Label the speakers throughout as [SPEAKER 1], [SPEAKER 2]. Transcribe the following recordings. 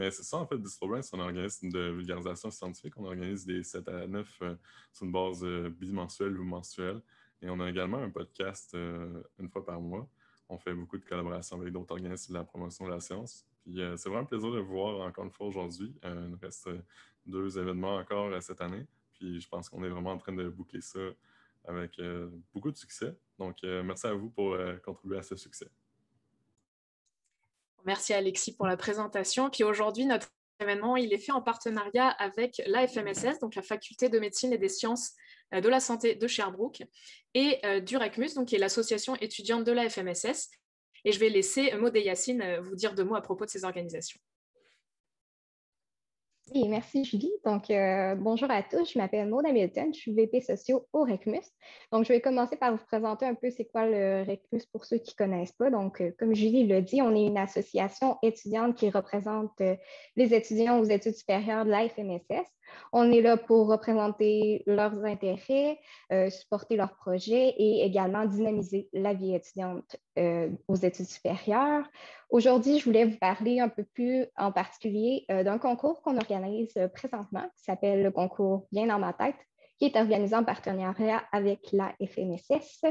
[SPEAKER 1] Mais c'est ça, en fait, Bistro c'est un organisme de vulgarisation scientifique. On organise des 7 à 9 sur une base bimensuelle ou mensuelle. Et on a également un podcast une fois par mois. On fait beaucoup de collaborations avec d'autres organismes de la promotion de la science. Puis c'est vraiment un plaisir de vous voir encore une fois aujourd'hui. Il nous reste 2 événements encore cette année. Puis je pense qu'on est vraiment en train de boucler ça avec beaucoup de succès. Donc, merci à vous pour contribuer à ce succès.
[SPEAKER 2] Merci Alexis pour la présentation. Puis aujourd'hui, notre événement, il est fait en partenariat avec l'AFMSS, donc la Faculté de médecine et des sciences de la santé de Sherbrooke, et du RECMUS, donc qui est l'association étudiante de l'AFMSS. Et je vais laisser Maud et Yacine vous dire 2 mots à propos de ces organisations.
[SPEAKER 3] Oui, merci Julie. Donc, bonjour à tous, je m'appelle Maud Hamilton, je suis VP sociaux au RECMUS. Donc, je vais commencer par vous présenter un peu c'est quoi le RECMUS pour ceux qui ne connaissent pas. Donc, comme Julie l'a dit, on est une association étudiante qui représente les étudiants aux études supérieures de l'AFMSS. On est là pour représenter leurs intérêts, supporter leurs projets et également dynamiser la vie étudiante aux études supérieures. Aujourd'hui, je voulais vous parler un peu plus en particulier d'un concours qu'on organise présentement, qui s'appelle le concours Bien dans ma tête, qui est organisé en partenariat avec la FMSS.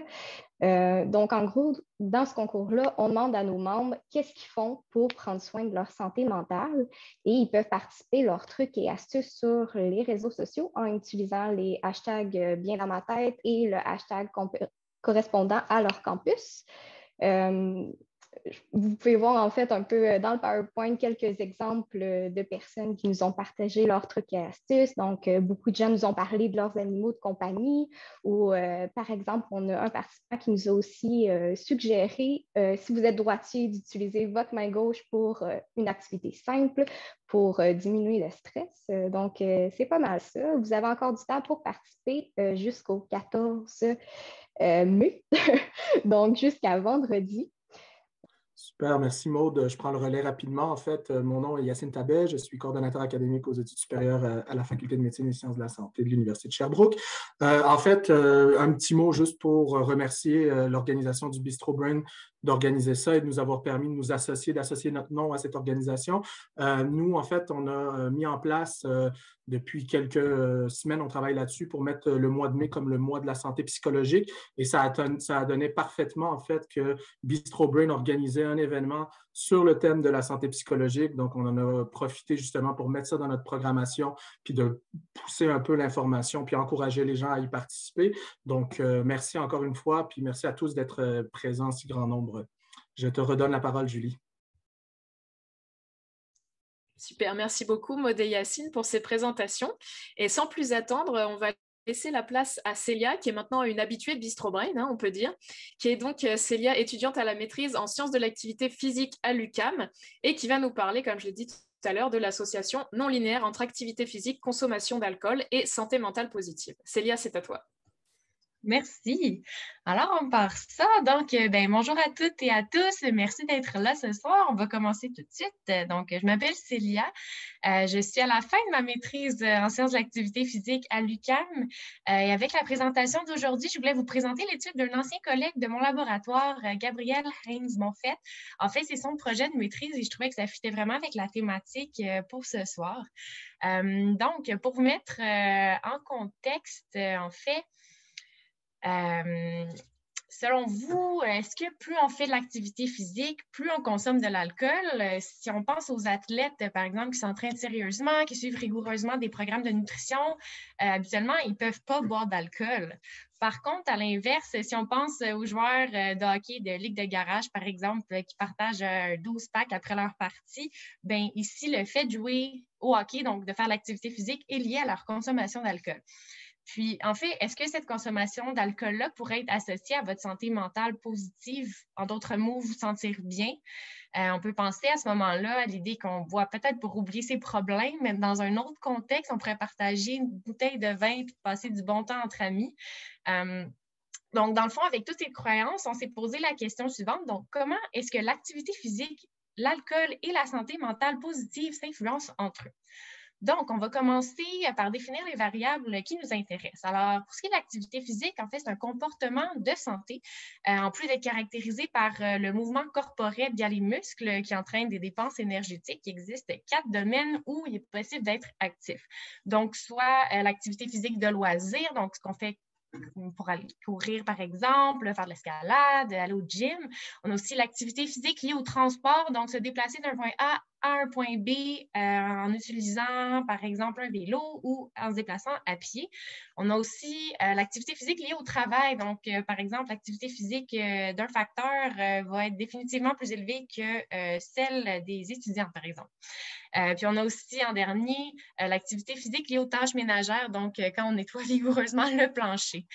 [SPEAKER 3] Donc, en gros, dans ce concours-là, on demande à nos membres qu'est-ce qu'ils font pour prendre soin de leur santé mentale et ils peuvent participer leurs trucs et astuces sur les réseaux sociaux en utilisant les hashtags Bien dans ma tête et le hashtag correspondant à leur campus. Vous pouvez voir en fait un peu dans le PowerPoint quelques exemples de personnes qui nous ont partagé leurs trucs et astuces. Donc, beaucoup de gens nous ont parlé de leurs animaux de compagnie ou par exemple, on a un participant qui nous a aussi suggéré, si vous êtes droitier, d'utiliser votre main gauche pour une activité simple pour diminuer le stress. Donc, c'est pas mal ça. Vous avez encore du temps pour participer jusqu'au 14 mai, donc jusqu'à vendredi.
[SPEAKER 4] Super, merci Maude. Je prends le relais rapidement. En fait, mon nom est Yacine Tabet, je suis coordonnateur académique aux études supérieures à la Faculté de médecine et sciences de la santé de l'Université de Sherbrooke. En fait, un petit mot juste pour remercier l'organisation du Bistro Brain d'organiser ça et de nous avoir permis de nous associer, d'associer notre nom à cette organisation. Nous, en fait, on a mis en place depuis quelques semaines, on travaille là-dessus pour mettre le mois de mai comme le mois de la santé psychologique et ça a donné parfaitement, en fait, que Bistro Brain organisait un événement sur le thème de la santé psychologique. Donc, on en a profité justement pour mettre ça dans notre programmation puis de pousser un peu l'information puis encourager les gens à y participer. Donc, merci encore une fois puis merci à tous d'être présents en si grand nombre. Je te redonne la parole, Julie.
[SPEAKER 2] Super, merci beaucoup Maud et Yacine pour ces présentations. Et sans plus attendre, on va laisser la place à Célia, qui est maintenant une habituée de Bistro Brain, hein, on peut dire, qui est donc Célia, étudiante à la maîtrise en sciences de l'activité physique à l'UQAM, et qui va nous parler, comme je l'ai dit tout à l'heure, de l'association non linéaire entre activité physique, consommation d'alcool et santé mentale positive. Célia, c'est à toi.
[SPEAKER 5] Merci. Alors, on part ça. Donc, bonjour à toutes et à tous. Merci d'être là ce soir. On va commencer tout de suite. Donc, je m'appelle Célia. Je suis à la fin de ma maîtrise en sciences de l'activité physique à l'UQAM. Et avec la présentation d'aujourd'hui, je voulais vous présenter l'étude d'un ancien collègue de mon laboratoire, Gabriel Heinz-Monfette. En fait, c'est son projet de maîtrise et je trouvais que ça fitait vraiment avec la thématique pour ce soir. Donc, pour vous mettre en contexte, en fait, selon vous, est-ce que plus on fait de l'activité physique, plus on consomme de l'alcool? Si on pense aux athlètes, par exemple, qui s'entraînent sérieusement, qui suivent rigoureusement des programmes de nutrition, habituellement, ils ne peuvent pas boire d'alcool. Par contre, à l'inverse, si on pense aux joueurs de hockey de ligue de garage, par exemple, qui partagent 12 packs après leur partie, bien ici, le fait de jouer au hockey, donc de faire l'activité physique, est lié à leur consommation d'alcool. Puis, en fait, est-ce que cette consommation d'alcool-là pourrait être associée à votre santé mentale positive? En d'autres mots, vous sentir bien? On peut penser à ce moment-là à l'idée qu'on boit peut-être pour oublier ses problèmes, mais dans un autre contexte, on pourrait partager une bouteille de vin puis passer du bon temps entre amis. Donc, dans le fond, avec toutes ces croyances, on s'est posé la question suivante. Donc, comment est-ce que l'activité physique, l'alcool et la santé mentale positive s'influencent entre eux? Donc, on va commencer par définir les variables qui nous intéressent. Alors, pour ce qui est de l'activité physique, en fait, c'est un comportement de santé, en plus d'être caractérisé par le mouvement corporel via les muscles qui entraîne des dépenses énergétiques. Il existe 4 domaines où il est possible d'être actif. Donc, soit l'activité physique de loisir, donc ce qu'on fait pour aller courir, par exemple, faire de l'escalade, aller au gym. On a aussi l'activité physique liée au transport, donc se déplacer d'un point A à un point B en utilisant, par exemple, un vélo ou en se déplaçant à pied. On a aussi l'activité physique liée au travail. Donc, par exemple, l'activité physique d'un facteur va être définitivement plus élevée que celle des étudiants, par exemple. Puis on a aussi en dernier l'activité physique liée aux tâches ménagères, donc quand on nettoie vigoureusement le plancher.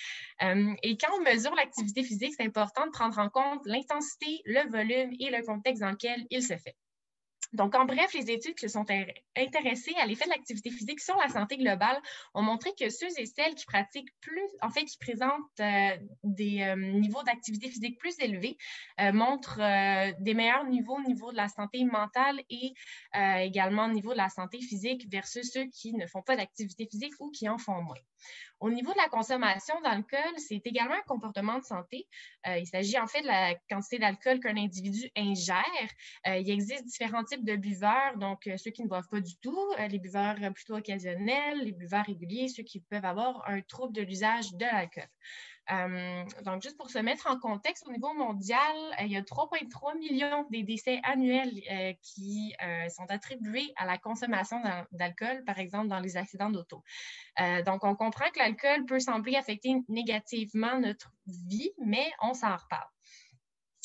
[SPEAKER 5] Et quand on mesure l'activité physique, c'est important de prendre en compte l'intensité, le volume et le contexte dans lequel il se fait. Donc, en bref, les études qui se sont intéressées à l'effet de l'activité physique sur la santé globale ont montré que ceux et celles qui pratiquent qui présentent des niveaux d'activité physique plus élevés, montrent des meilleurs niveaux au niveau de la santé mentale et également au niveau de la santé physique versus ceux qui ne font pas d'activité physique ou qui en font moins. Au niveau de la consommation d'alcool, c'est également un comportement de santé. Il s'agit en fait de la quantité d'alcool qu'un individu ingère. Il existe différents types de buveurs, donc ceux qui ne boivent pas du tout, les buveurs plutôt occasionnels, les buveurs réguliers, ceux qui peuvent avoir un trouble de l'usage de l'alcool. Donc, juste pour se mettre en contexte, au niveau mondial, il y a 3,3 millions des décès annuels qui sont attribués à la consommation d'alcool, par exemple, dans les accidents d'auto. Donc, on comprend que l'alcool peut sembler affecter négativement notre vie, mais on s'en reparle.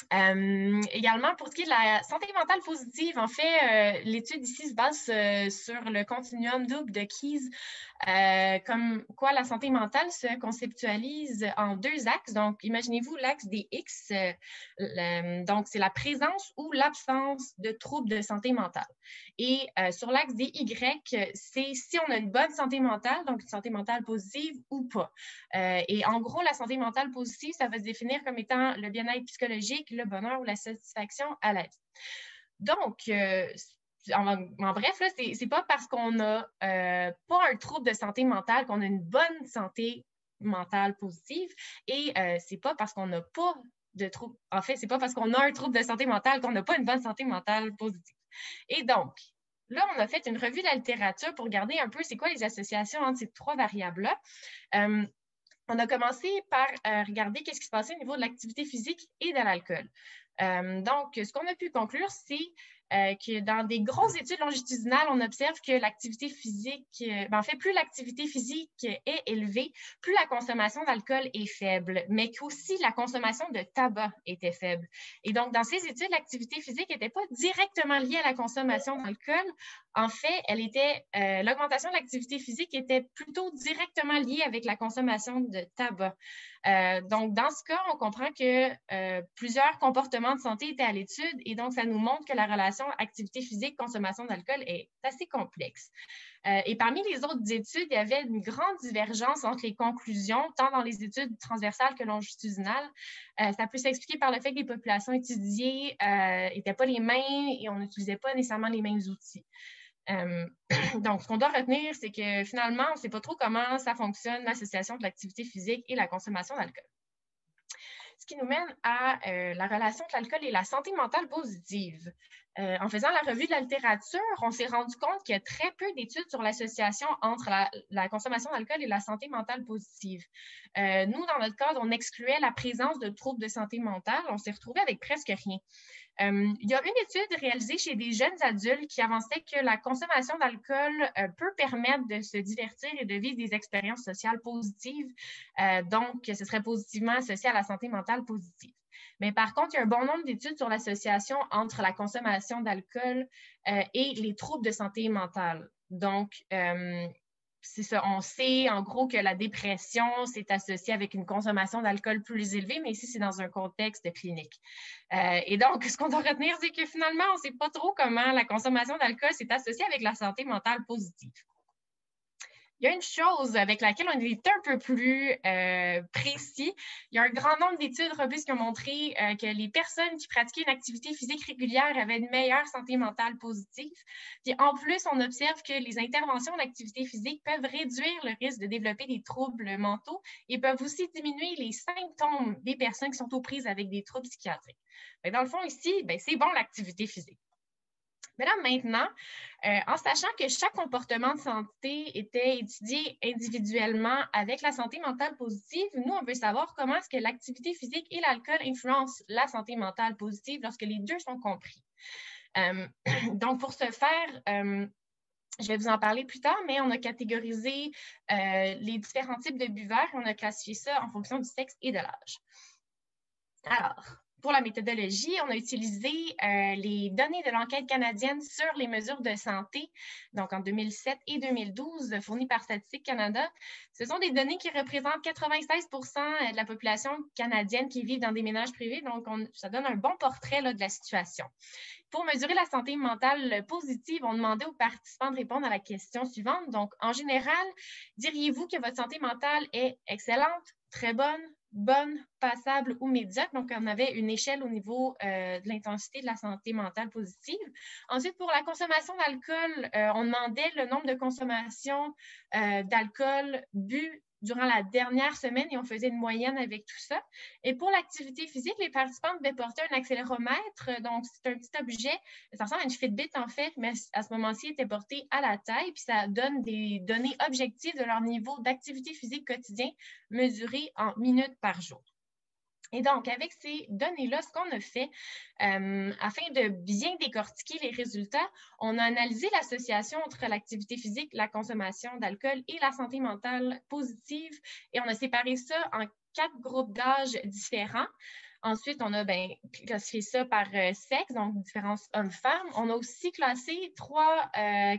[SPEAKER 5] Également, pour ce qui est de la santé mentale positive, en fait, l'étude ici se base sur le continuum double de Keyes, comme quoi la santé mentale se conceptualise en 2 axes. Donc, imaginez-vous l'axe des X, donc c'est la présence ou l'absence de troubles de santé mentale. Et sur l'axe des Y, c'est si on a une bonne santé mentale, donc une santé mentale positive ou pas. Et en gros, la santé mentale positive, ça va se définir comme étant le bien-être psychologique, le bonheur ou la satisfaction à la vie. Donc, en bref, là, c'est pas parce qu'on n'a pas un trouble de santé mentale qu'on a une bonne santé mentale positive et c'est pas parce qu'on n'a pas de trouble. En fait, c'est pas parce qu'on a un trouble de santé mentale qu'on n'a pas une bonne santé mentale positive. Et donc, là, on a fait une revue de la littérature pour regarder un peu c'est quoi les associations entre ces 3 variables-là. On a commencé par regarder qu'est-ce qui se passait au niveau de l'activité physique et de l'alcool. Donc, ce qu'on a pu conclure, c'est que dans des grosses études longitudinales, on observe que l'activité physique, en fait, plus l'activité physique est élevée, plus la consommation d'alcool est faible, mais qu'aussi la consommation de tabac était faible. Et donc, dans ces études, l'activité physique n'était pas directement liée à la consommation d'alcool. En fait, l'augmentation de l'activité physique était plutôt directement liée avec la consommation de tabac. Donc, dans ce cas, on comprend que plusieurs comportements de santé étaient à l'étude et donc, ça nous montre que la relation activité physique, consommation d'alcool est assez complexe. Et parmi les autres études, il y avait une grande divergence entre les conclusions, tant dans les études transversales que longitudinales. Ça peut s'expliquer par le fait que les populations étudiées n'étaient pas les mêmes et on n'utilisait pas nécessairement les mêmes outils. Donc, ce qu'on doit retenir, c'est que finalement, on ne sait pas trop comment ça fonctionne, l'association de l'activité physique et la consommation d'alcool. Ce qui nous mène à la relation entre l'alcool et la santé mentale positive. En faisant la revue de la littérature, on s'est rendu compte qu'il y a très peu d'études sur l'association entre la consommation d'alcool et la santé mentale positive. Nous, dans notre cadre, on excluait la présence de troubles de santé mentale. On s'est retrouvé avec presque rien. Il y a une étude réalisée chez des jeunes adultes qui avançait que la consommation d'alcool peut permettre de se divertir et de vivre des expériences sociales positives. Donc, ce serait positivement associé à la santé mentale positive. Mais par contre, il y a un bon nombre d'études sur l'association entre la consommation d'alcool et les troubles de santé mentale. Donc, c'est ça, on sait en gros que la dépression, c'est associé avec une consommation d'alcool plus élevée, mais ici, c'est dans un contexte clinique. Et donc, ce qu'on doit retenir, c'est que finalement, on ne sait pas trop comment la consommation d'alcool s'est associée avec la santé mentale positive. Il y a une chose avec laquelle on est un peu plus précis. Il y a un grand nombre d'études robustes qui ont montré que les personnes qui pratiquaient une activité physique régulière avaient une meilleure santé mentale positive. Puis en plus, on observe que les interventions d'activité physique peuvent réduire le risque de développer des troubles mentaux et peuvent aussi diminuer les symptômes des personnes qui sont aux prises avec des troubles psychiatriques. Mais dans le fond, ici, c'est bon l'activité physique. Mais là, maintenant, en sachant que chaque comportement de santé était étudié individuellement avec la santé mentale positive, nous, on veut savoir comment est-ce que l'activité physique et l'alcool influencent la santé mentale positive lorsque les deux sont compris. Donc, pour ce faire, je vais vous en parler plus tard, mais on a catégorisé les différents types de buveurs et on a classifié ça en fonction du sexe et de l'âge. Alors, pour la méthodologie, on a utilisé les données de l'enquête canadienne sur les mesures de santé, donc en 2007 et 2012, fournies par Statistique Canada. Ce sont des données qui représentent 96 % de la population canadienne qui vit dans des ménages privés, donc ça donne un bon portrait là, de la situation. Pour mesurer la santé mentale positive, on demandait aux participants de répondre à la question suivante. Donc, en général, diriez-vous que votre santé mentale est excellente, très bonne, bonne, passable ou médiocre? Donc, on avait une échelle au niveau de l'intensité de la santé mentale positive. Ensuite, pour la consommation d'alcool, on demandait le nombre de consommations d'alcool bu durant la dernière semaine et on faisait une moyenne avec tout ça. Et pour l'activité physique, les participants devaient porter un accéléromètre. Donc, c'est un petit objet, ça ressemble à une Fitbit en fait, mais à ce moment-ci, il était porté à la taille, puis ça donne des données objectives de leur niveau d'activité physique quotidien mesuré en minutes par jour. Et donc, avec ces données-là, ce qu'on a fait, afin de bien décortiquer les résultats, on a analysé l'association entre l'activité physique, la consommation d'alcool et la santé mentale positive. Et on a séparé ça en 4 groupes d'âge différents. Ensuite, on a classifié ça par sexe, donc différence homme-femme. On a aussi classé 3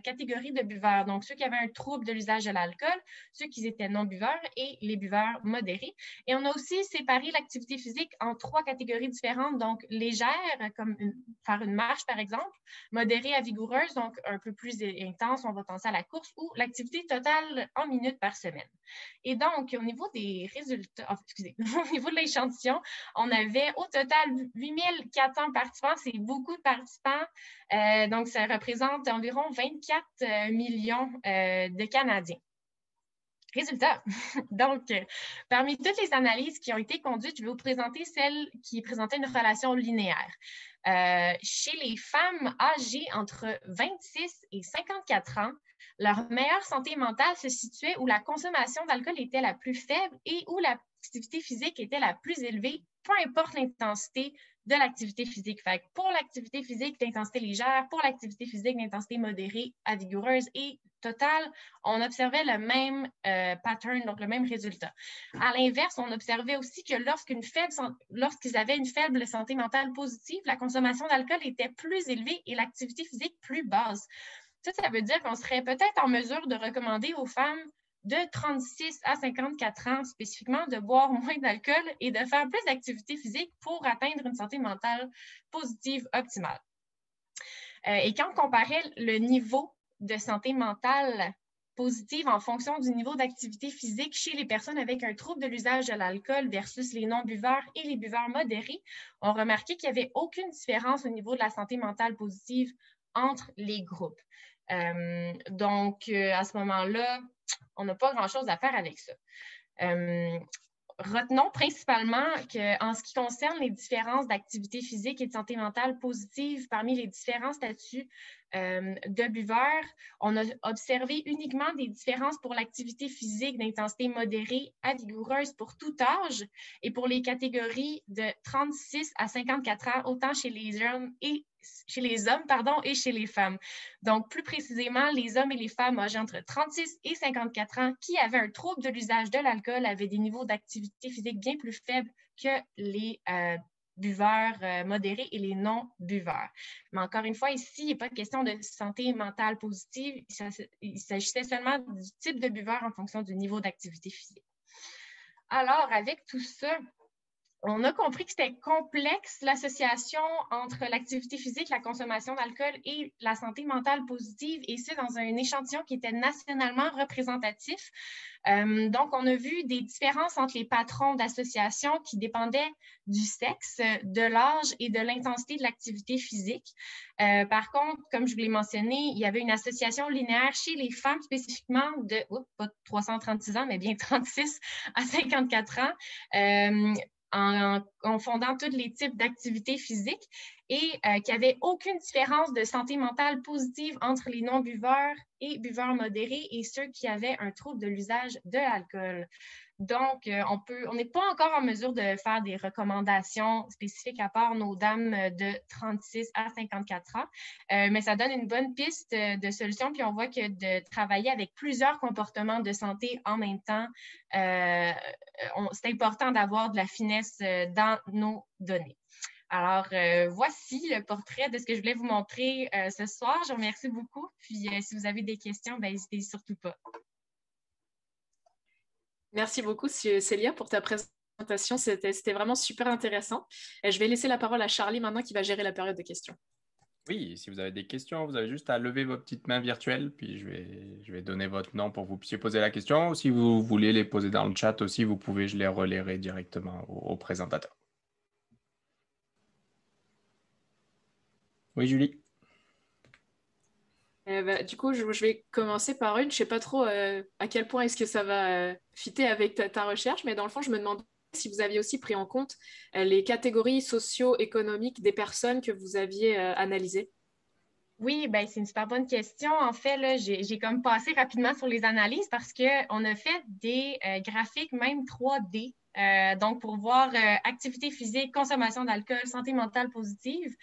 [SPEAKER 5] catégories de buveurs, donc ceux qui avaient un trouble de l'usage de l'alcool, ceux qui étaient non-buveurs et les buveurs modérés. Et on a aussi séparé l'activité physique en 3 catégories différentes, donc légère, comme faire une marche par exemple, modérée à vigoureuse, donc un peu plus intense, on va penser à la course, ou l'activité totale en minutes par semaine. Et donc, au niveau des résultats, au niveau de l'échantillon, on avait au total 8400 participants, c'est beaucoup de participants, donc ça représente environ 24 millions de Canadiens. Résultat, donc, parmi toutes les analyses qui ont été conduites, je vais vous présenter celle qui présentait une relation linéaire. Chez les femmes âgées entre 26 et 54 ans, leur meilleure santé mentale se situait où la consommation d'alcool était la plus faible et où l'activité physique était la plus élevée, peu importe l'intensité de l'activité physique. Fait que pour l'activité physique d'intensité légère, pour l'activité physique d'intensité modérée à vigoureuse et totale, on observait le même pattern, donc le même résultat. À l'inverse, on observait aussi que lorsqu'ils avaient une faible santé mentale positive, la consommation d'alcool était plus élevée et l'activité physique plus basse. Ça veut dire qu'on serait peut-être en mesure de recommander aux femmes de 36 à 54 ans spécifiquement de boire moins d'alcool et de faire plus d'activité physique pour atteindre une santé mentale positive optimale. Et quand on comparait le niveau de santé mentale positive en fonction du niveau d'activité physique chez les personnes avec un trouble de l'usage de l'alcool versus les non-buveurs et les buveurs modérés, on remarquait qu'il n'y avait aucune différence au niveau de la santé mentale positive entre les groupes. Donc, à ce moment-là, on n'a pas grand-chose à faire avec ça. Retenons principalement qu'en ce qui concerne les différences d'activité physique et de santé mentale positive parmi les différents statuts de buveurs, on a observé uniquement des différences pour l'activité physique d'intensité modérée à vigoureuse pour tout âge et pour les catégories de 36 à 54 ans, autant chez les hommes et chez les femmes. Donc, plus précisément, les hommes et les femmes âgés entre 36 et 54 ans qui avaient un trouble de l'usage de l'alcool avaient des niveaux d'activité physique bien plus faibles que les buveurs modérés et les non-buveurs. Mais encore une fois, ici, il n'est pas question de santé mentale positive. Il s'agissait seulement du type de buveur en fonction du niveau d'activité physique. Alors, avec tout ça, on a compris que c'était complexe l'association entre l'activité physique, la consommation d'alcool et la santé mentale positive, et c'est dans un échantillon qui était nationalement représentatif. Donc, on a vu des différences entre les patrons d'associations qui dépendaient du sexe, de l'âge et de l'intensité de l'activité physique. Par contre, comme je vous l'ai mentionné, il y avait une association linéaire chez les femmes spécifiquement de, pas 336 ans, mais bien 36 à 54 ans, en fondant tous les types d'activités physiques et qu'il n'y avait aucune différence de santé mentale positive entre les non-buveurs et buveurs modérés et ceux qui avaient un trouble de l'usage de l'alcool. Donc, on n'est pas encore en mesure de faire des recommandations spécifiques à part nos dames de 36 à 54 ans, mais ça donne une bonne piste de solution. Puis on voit que de travailler avec plusieurs comportements de santé en même temps, c'est important d'avoir de la finesse dans nos données. Alors, voici le portrait de ce que je voulais vous montrer ce soir. Je vous remercie beaucoup. Puis, si vous avez des questions, n'hésitez surtout pas.
[SPEAKER 2] Merci beaucoup, Célia, pour ta présentation. C'était vraiment super intéressant. Je vais laisser la parole à Charlie maintenant qui va gérer la période de questions.
[SPEAKER 6] Oui, si vous avez des questions, vous avez juste à lever vos petites mains virtuelles, puis je vais donner votre nom pour que vous puissiez poser la question. Si vous voulez les poser dans le chat aussi, vous pouvez, je les relayerai directement au présentateur. Oui, Julie?
[SPEAKER 2] Du coup, je vais commencer par une. Je ne sais pas trop à quel point est-ce que ça va fitter avec ta recherche, mais dans le fond, je me demandais si vous aviez aussi pris en compte les catégories socio-économiques des personnes que vous aviez analysées.
[SPEAKER 5] Oui, ben, c'est une super bonne question. En fait, là, j'ai comme passé rapidement sur les analyses parce qu'on a fait des graphiques, même 3D. Donc, pour voir activité physique, consommation d'alcool, santé mentale positive.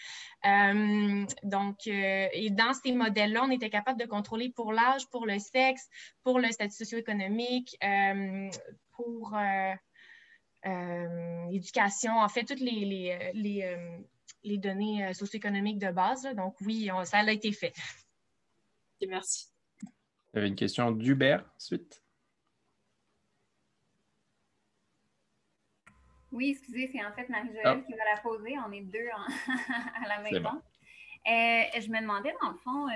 [SPEAKER 5] Et dans ces modèles-là, on était capable de contrôler pour l'âge, pour le sexe, pour le statut socio-économique, pour l'éducation, en fait, toutes les données socio-économiques de base. Là. Donc, oui, ça a été fait.
[SPEAKER 2] Okay, merci.
[SPEAKER 6] Il y avait une question d'Hubert, ensuite.
[SPEAKER 7] Oui, excusez, c'est en fait Marie-Joëlle qui va la poser. On est deux à la maison. Bon. Je me demandais, dans le fond,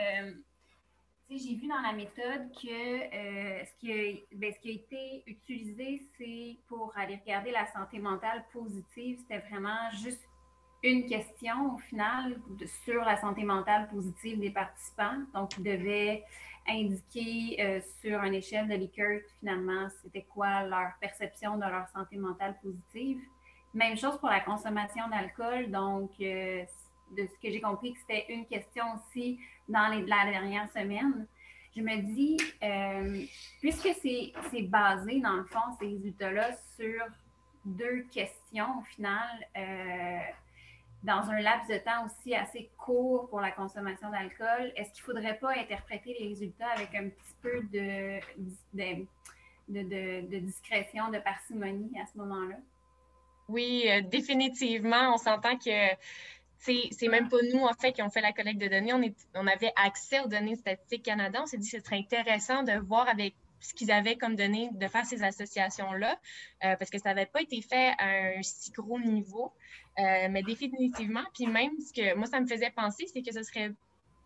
[SPEAKER 7] j'ai vu dans la méthode que ce qui a été utilisé, c'est pour aller regarder la santé mentale positive. C'était vraiment juste une question, au final, sur la santé mentale positive des participants. Donc, ils devaient indiquer sur une échelle de Likert, finalement, c'était quoi leur perception de leur santé mentale positive. Même chose pour la consommation d'alcool. Donc, de ce que j'ai compris, que c'était une question aussi dans la dernière semaine. Je me dis, puisque c'est basé, dans le fond, ces résultats-là, sur deux questions, au final, dans un laps de temps aussi assez court pour la consommation d'alcool, est-ce qu'il ne faudrait pas interpréter les résultats avec un petit peu de discrétion, de parcimonie à ce moment-là?
[SPEAKER 5] Oui, définitivement. On s'entend que c'est même pas nous, en fait, qui ont fait la collecte de données. On avait accès aux données Statistique Canada. On s'est dit que ce serait intéressant de voir avec ce qu'ils avaient comme données, de faire ces associations-là, parce que ça n'avait pas été fait à un si gros niveau. Mais définitivement, puis même ce que moi, ça me faisait penser, c'est que ce serait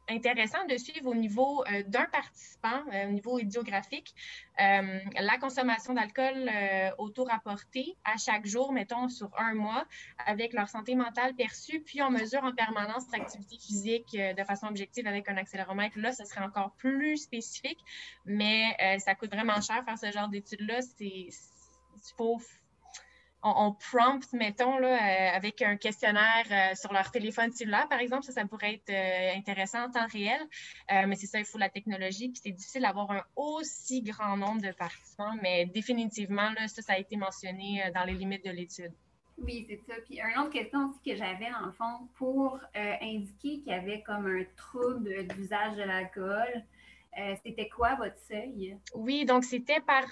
[SPEAKER 5] intéressant de suivre au niveau d'un participant, au niveau idiographique, la consommation d'alcool auto-rapportée à chaque jour, mettons sur un mois, avec leur santé mentale perçue, puis on mesure en permanence l'activité physique de façon objective avec un accéléromètre. Là, ce serait encore plus spécifique, mais ça coûte vraiment cher faire ce genre d'études-là. On prompt, mettons, là, avec un questionnaire sur leur téléphone cellulaire, par exemple. Ça pourrait être intéressant en temps réel. Mais c'est ça, il faut la technologie. Puis c'est difficile d'avoir un aussi grand nombre de participants. Mais définitivement, là, ça a été mentionné dans les limites de l'étude.
[SPEAKER 7] Oui, c'est ça. Puis une autre question aussi que j'avais, en fond, pour indiquer qu'il y avait comme un trouble d'usage de l'alcool. C'était quoi votre seuil?
[SPEAKER 5] Oui, donc c'était par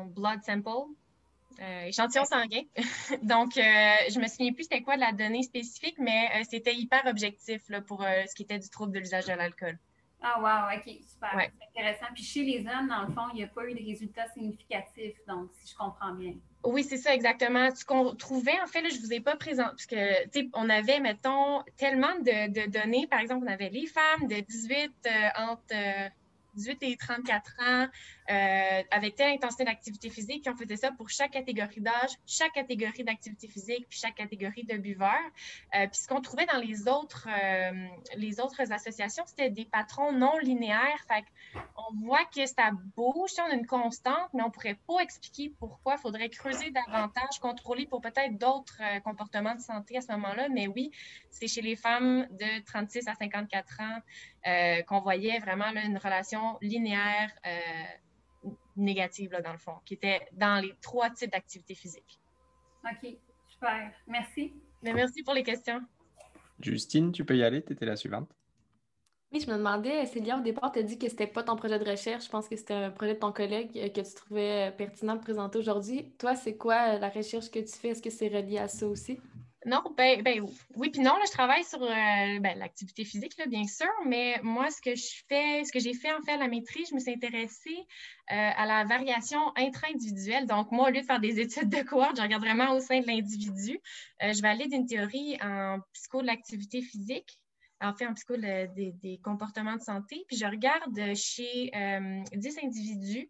[SPEAKER 5] blood sample. Échantillon sanguin. Donc, je me souviens plus c'était quoi de la donnée spécifique, mais c'était hyper objectif là, pour ce qui était du trouble de l'usage de l'alcool.
[SPEAKER 7] Ah, wow, OK, super.
[SPEAKER 5] Ouais.
[SPEAKER 7] C'est intéressant. Puis chez les hommes, dans le fond, il n'y a pas eu de résultats significatifs, donc, si je comprends bien.
[SPEAKER 5] Oui, c'est ça, exactement. Ce qu'on trouvait, en fait, là, je ne vous ai pas présenté, parce que, tu sais, on avait, mettons, tellement de données. Par exemple, on avait les femmes de 18 entre 18 et 34 ans avec telle intensité d'activité physique, puis on faisait ça pour chaque catégorie d'âge, chaque catégorie d'activité physique, puis chaque catégorie de buveurs. Puis ce qu'on trouvait dans les autres associations, c'était des patrons non linéaires. Fait on voit que ça bouge, on a une constante, mais on ne pourrait pas expliquer pourquoi. Il faudrait creuser davantage, contrôler pour peut-être d'autres comportements de santé à ce moment-là. Mais oui, c'est chez les femmes de 36 à 54 ans qu'on voyait vraiment là, une relation linéaire négative, là, dans le fond, qui était dans les 3 types d'activités physiques.
[SPEAKER 7] OK, super. Merci.
[SPEAKER 5] Mais merci pour les questions.
[SPEAKER 6] Justine, tu peux y aller, tu étais la suivante.
[SPEAKER 8] Oui, je me demandais, Célia, au départ, tu as dit que c'était pas ton projet de recherche. Je pense que c'était un projet de ton collègue que tu trouvais pertinent de présenter aujourd'hui. Toi, c'est quoi la recherche que tu fais? Est-ce que c'est relié à ça aussi?
[SPEAKER 5] Non, oui, puis non, là, je travaille sur l'activité physique, là, bien sûr, mais moi, ce que j'ai fait en fait à la maîtrise, je me suis intéressée à la variation intra-individuelle. Donc, moi, au lieu de faire des études de cohorte, je regarde vraiment au sein de l'individu. Je vais aller d'une théorie en psycho de l'activité physique, en fait, en psycho des comportements de santé, puis je regarde chez 10 individus.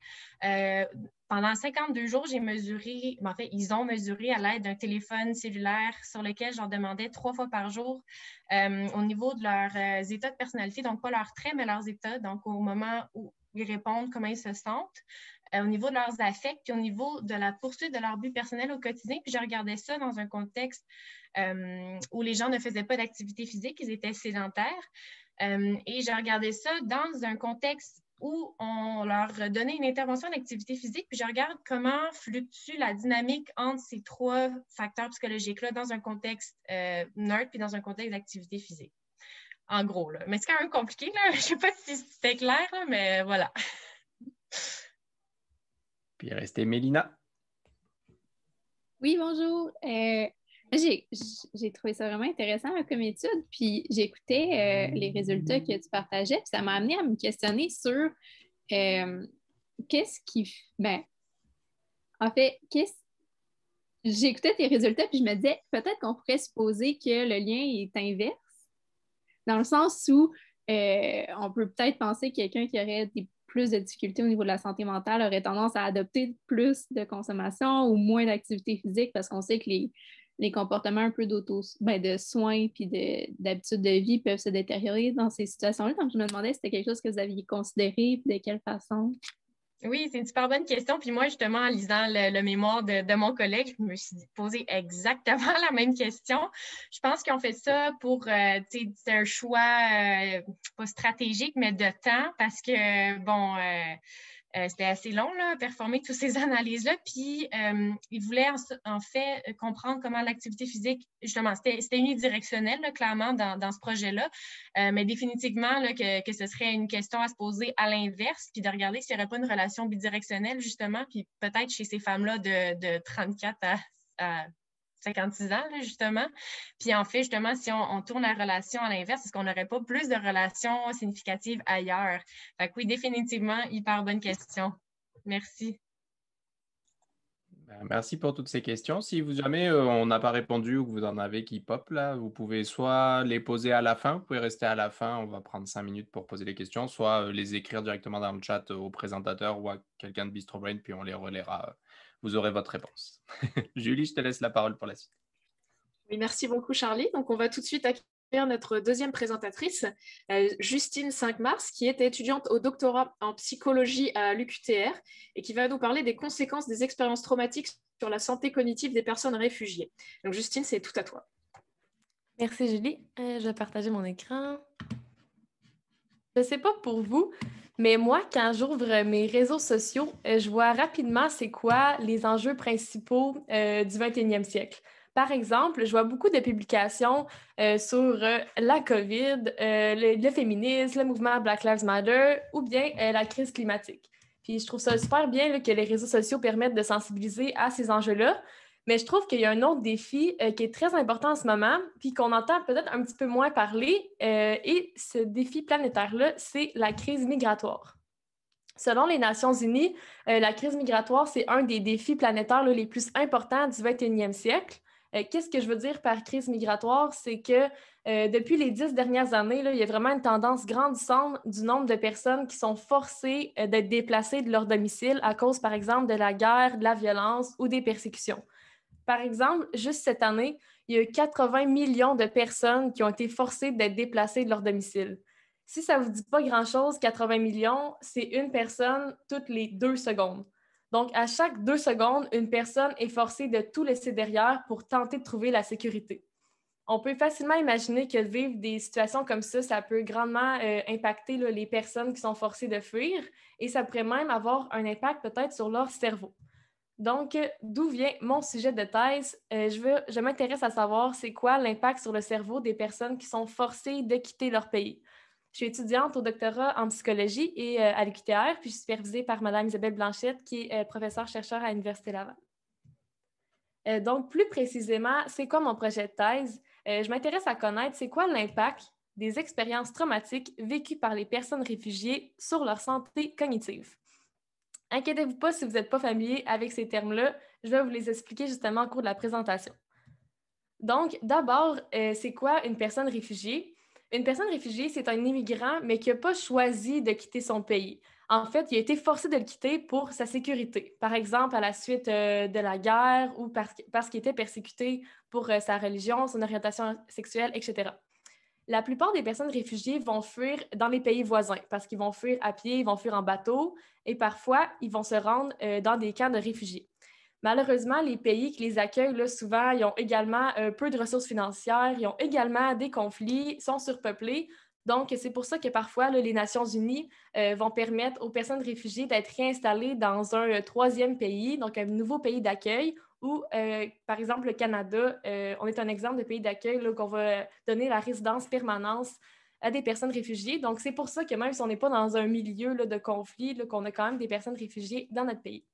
[SPEAKER 5] Pendant 52 jours, j'ai mesuré, en fait, ils ont mesuré à l'aide d'un téléphone cellulaire sur lequel je leur demandais 3 fois par jour au niveau de leurs états de personnalité, donc pas leurs traits, mais leurs états, donc au moment où ils répondent, comment ils se sentent, au niveau de leurs affects, puis au niveau de la poursuite de leur but personnel au quotidien. Puis je regardais ça dans un contexte où les gens ne faisaient pas d'activité physique, ils étaient sédentaires. Et je regardais ça dans un contexte où on leur donnait une intervention d'activité physique, puis je regarde comment fluctue la dynamique entre ces 3 facteurs psychologiques-là dans un contexte neutre puis dans un contexte d'activité physique. En gros, là. Mais c'est quand même compliqué, là. Je ne sais pas si c'était clair, là, mais voilà.
[SPEAKER 6] Puis il restait Mélina.
[SPEAKER 9] Oui, bonjour. J'ai trouvé ça vraiment intéressant comme étude, puis j'écoutais les résultats que tu partageais, puis ça m'a amené à me questionner sur qu'est-ce qui... en fait, j'écoutais tes résultats, puis je me disais, peut-être qu'on pourrait supposer que le lien est inverse, dans le sens où on peut peut-être penser que quelqu'un qui aurait plus de difficultés au niveau de la santé mentale aurait tendance à adopter plus de consommation ou moins d'activité physique, parce qu'on sait que les comportements un peu de soins puis d'habitudes de vie peuvent se détériorer dans ces situations-là. Donc, je me demandais si c'était quelque chose que vous aviez considéré, de quelle façon.
[SPEAKER 5] Oui, c'est une super bonne question. Puis moi, justement, en lisant le mémoire de mon collègue, je me suis posé exactement la même question. Je pense qu'ils ont fait ça pour, c'est un choix pas stratégique, mais de temps, parce que, c'était assez long, là, performer toutes ces analyses-là. Puis, ils voulaient en fait comprendre comment l'activité physique, justement, c'était unidirectionnel, là, clairement, dans ce projet-là. Mais définitivement, là, que ce serait une question à se poser à l'inverse, puis de regarder s'il n'y aurait pas une relation bidirectionnelle, justement, puis peut-être chez ces femmes-là de 34 à 56 ans, là, justement. Puis en fait, justement, si on tourne la relation à l'inverse, est-ce qu'on n'aurait pas plus de relations significatives ailleurs? Fait que oui, définitivement, hyper bonne question. Merci.
[SPEAKER 6] Merci pour toutes ces questions. Si vous jamais on n'a pas répondu ou que vous en avez qui pop là, vous pouvez soit les poser à la fin, vous pouvez rester à la fin, on va prendre 5 minutes pour poser les questions, soit les écrire directement dans le chat au présentateur ou à quelqu'un de BistroBrain, puis on les relaiera. Vous aurez votre réponse. Julie, je te laisse la parole pour la suite.
[SPEAKER 2] Oui, merci beaucoup, Charlie. Donc, on va tout de suite accueillir notre deuxième présentatrice, Justine 5 Mars, qui est étudiante au doctorat en psychologie à l'UQTR et qui va nous parler des conséquences des expériences traumatiques sur la santé cognitive des personnes réfugiées. Donc, Justine, c'est tout à toi.
[SPEAKER 8] Merci, Julie. Je vais partager mon écran. Je ne sais pas pour vous, mais moi, quand j'ouvre mes réseaux sociaux, je vois rapidement c'est quoi les enjeux principaux du 21e siècle. Par exemple, je vois beaucoup de publications sur la COVID, le féminisme, le mouvement Black Lives Matter ou bien la crise climatique. Puis je trouve ça super bien là, que les réseaux sociaux permettent de sensibiliser à ces enjeux-là, Mais je trouve qu'il y a un autre défi qui est très important en ce moment, puis qu'on entend peut-être un petit peu moins parler, et ce défi planétaire-là, c'est la crise migratoire. Selon les Nations unies, la crise migratoire, c'est un des défis planétaires les plus importants du 21e siècle. Qu'est-ce que je veux dire par crise migratoire? C'est que depuis les 10 dernières années, il y a vraiment une tendance grandissante du nombre de personnes qui sont forcées d'être déplacées de leur domicile à cause, par exemple, de la guerre, de la violence ou des persécutions. Par exemple, juste cette année, il y a eu 80 millions de personnes qui ont été forcées d'être déplacées de leur domicile. Si ça ne vous dit pas grand-chose, 80 millions, c'est une personne toutes les 2 secondes. Donc, à chaque 2 secondes, une personne est forcée de tout laisser derrière pour tenter de trouver la sécurité. On peut facilement imaginer que vivre des situations comme ça peut grandement impacter les personnes qui sont forcées de fuir et ça pourrait même avoir un impact peut-être sur leur cerveau. Donc, d'où vient mon sujet de thèse? Je m'intéresse à savoir c'est quoi l'impact sur le cerveau des personnes qui sont forcées de quitter leur pays. Je suis étudiante au doctorat en psychologie et à l'UQTR, puis je suis supervisée par Mme Isabelle Blanchette, qui est professeure-chercheur à l'Université Laval. Donc, plus précisément, c'est quoi mon projet de thèse? Je m'intéresse à connaître c'est quoi l'impact des expériences traumatiques vécues par les personnes réfugiées sur leur santé cognitive. Inquiétez-vous pas si vous n'êtes pas familier avec ces termes-là, je vais vous les expliquer justement au cours de la présentation. Donc, d'abord, c'est quoi une personne réfugiée? Une personne réfugiée, c'est un immigrant, mais qui n'a pas choisi de quitter son pays. En fait, il a été forcé de le quitter pour sa sécurité. Par exemple, à la suite de la guerre ou parce qu'il était persécuté pour sa religion, son orientation sexuelle, etc. La plupart des personnes réfugiées vont fuir dans les pays voisins parce qu'ils vont fuir à pied, ils vont fuir en bateau et parfois, ils vont se rendre dans des camps de réfugiés. Malheureusement, les pays qui les accueillent, là, souvent, ils ont également peu de ressources financières, ils ont également des conflits, sont surpeuplés. Donc, c'est pour ça que parfois, là, les Nations unies vont permettre aux personnes réfugiées d'être réinstallées dans un troisième pays, donc un nouveau pays d'accueil, ou, par exemple, le Canada, on est un exemple de pays d'accueil qu'on va donner la résidence permanente à des personnes réfugiées. Donc, c'est pour ça que même si on n'est pas dans un milieu là, de conflit, là, qu'on a quand même des personnes réfugiées dans notre pays.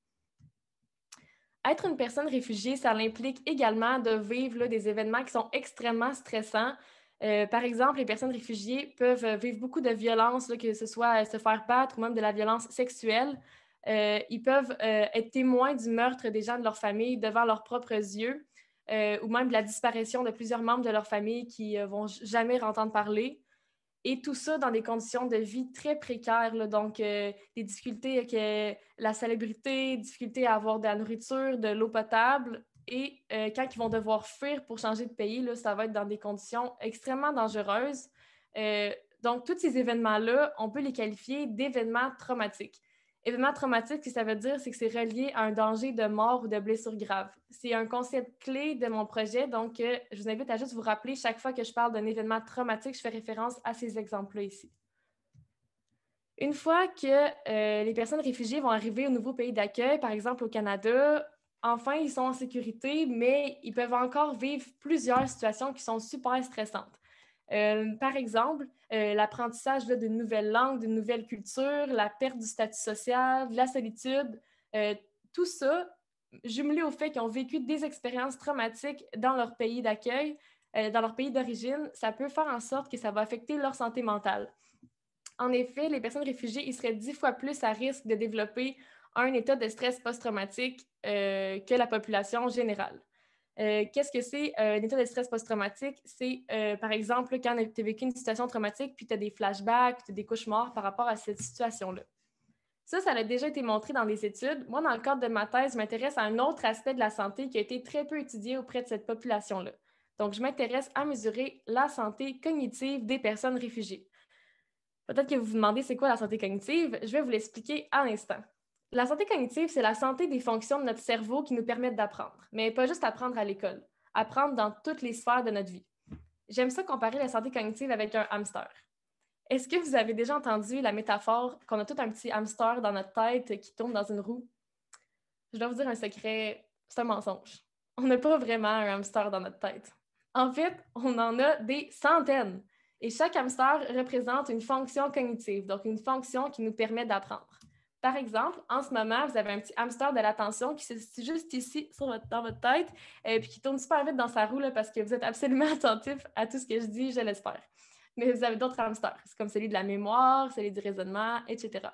[SPEAKER 8] Être une personne réfugiée, ça implique également de vivre là, des événements qui sont extrêmement stressants. Par exemple, les personnes réfugiées peuvent vivre beaucoup de violences, là, que ce soit se faire battre ou même de la violence sexuelle. Ils peuvent être témoins du meurtre des gens de leur famille devant leurs propres yeux ou même de la disparition de plusieurs membres de leur famille qui ne vont jamais entendre parler. Et tout ça dans des conditions de vie très précaires, là, donc des difficultés avec la salubrité, difficultés à avoir de la nourriture, de l'eau potable. Et quand ils vont devoir fuir pour changer de pays, là, ça va être dans des conditions extrêmement dangereuses. Donc, tous ces événements-là, on peut les qualifier d'événements traumatiques. Événements traumatiques, ce que ça veut dire, c'est que c'est relié à un danger de mort ou de blessure grave. C'est un concept clé de mon projet, donc je vous invite à juste vous rappeler chaque fois que je parle d'un événement traumatique, je fais référence à ces exemples-là ici. Une fois que les personnes réfugiées vont arriver au nouveau pays d'accueil, par exemple au Canada, enfin, ils sont en sécurité, mais ils peuvent encore vivre plusieurs situations qui sont super stressantes. Par exemple, l'apprentissage d'une nouvelle langue, d'une nouvelle culture, la perte du statut social, de la solitude, tout ça, jumelé au fait qu'ils ont vécu des expériences traumatiques dans leur pays d'accueil, dans leur pays d'origine, ça peut faire en sorte que ça va affecter leur santé mentale. En effet, les personnes réfugiées, ils seraient 10 fois plus à risque de développer un état de stress post-traumatique que la population générale. Qu'est-ce que c'est un état de stress post-traumatique? C'est, par exemple, quand tu as vécu une situation traumatique, puis tu as des flashbacks, tu as des cauchemars par rapport à cette situation-là. Ça a déjà été montré dans des études. Moi, dans le cadre de ma thèse, je m'intéresse à un autre aspect de la santé qui a été très peu étudié auprès de cette population-là. Donc, je m'intéresse à mesurer la santé cognitive des personnes réfugiées. Peut-être que vous vous demandez c'est quoi la santé cognitive? Je vais vous l'expliquer à l'instant. La santé cognitive, c'est la santé des fonctions de notre cerveau qui nous permettent d'apprendre, mais pas juste apprendre à l'école, apprendre dans toutes les sphères de notre vie. J'aime ça comparer la santé cognitive avec un hamster. Est-ce que vous avez déjà entendu la métaphore qu'on a tout un petit hamster dans notre tête qui tourne dans une roue? Je dois vous dire un secret, c'est un mensonge. On n'a pas vraiment un hamster dans notre tête. En fait, on en a des centaines. Et chaque hamster représente une fonction cognitive, donc une fonction qui nous permet d'apprendre. Par exemple, en ce moment, vous avez un petit hamster de l'attention qui se situe juste ici dans votre tête puis qui tourne super vite dans sa roue là, parce que vous êtes absolument attentif à tout ce que je dis, je l'espère. Mais vous avez d'autres hamsters, c'est comme celui de la mémoire, celui du raisonnement, etc.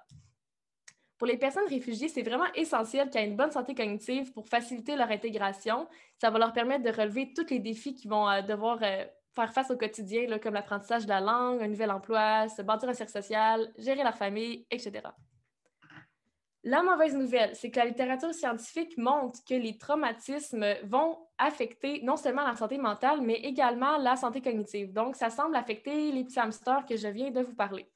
[SPEAKER 8] Pour les personnes réfugiées, c'est vraiment essentiel qu'il y ait une bonne santé cognitive pour faciliter leur intégration. Ça va leur permettre de relever tous les défis qu'ils vont devoir faire face au quotidien, là, comme l'apprentissage de la langue, un nouvel emploi, se bâtir un cercle social, gérer leur famille, etc. La mauvaise nouvelle, c'est que la littérature scientifique montre que les traumatismes vont affecter non seulement la santé mentale, mais également la santé cognitive. Donc, ça semble affecter les petits hamsters que je viens de vous parler.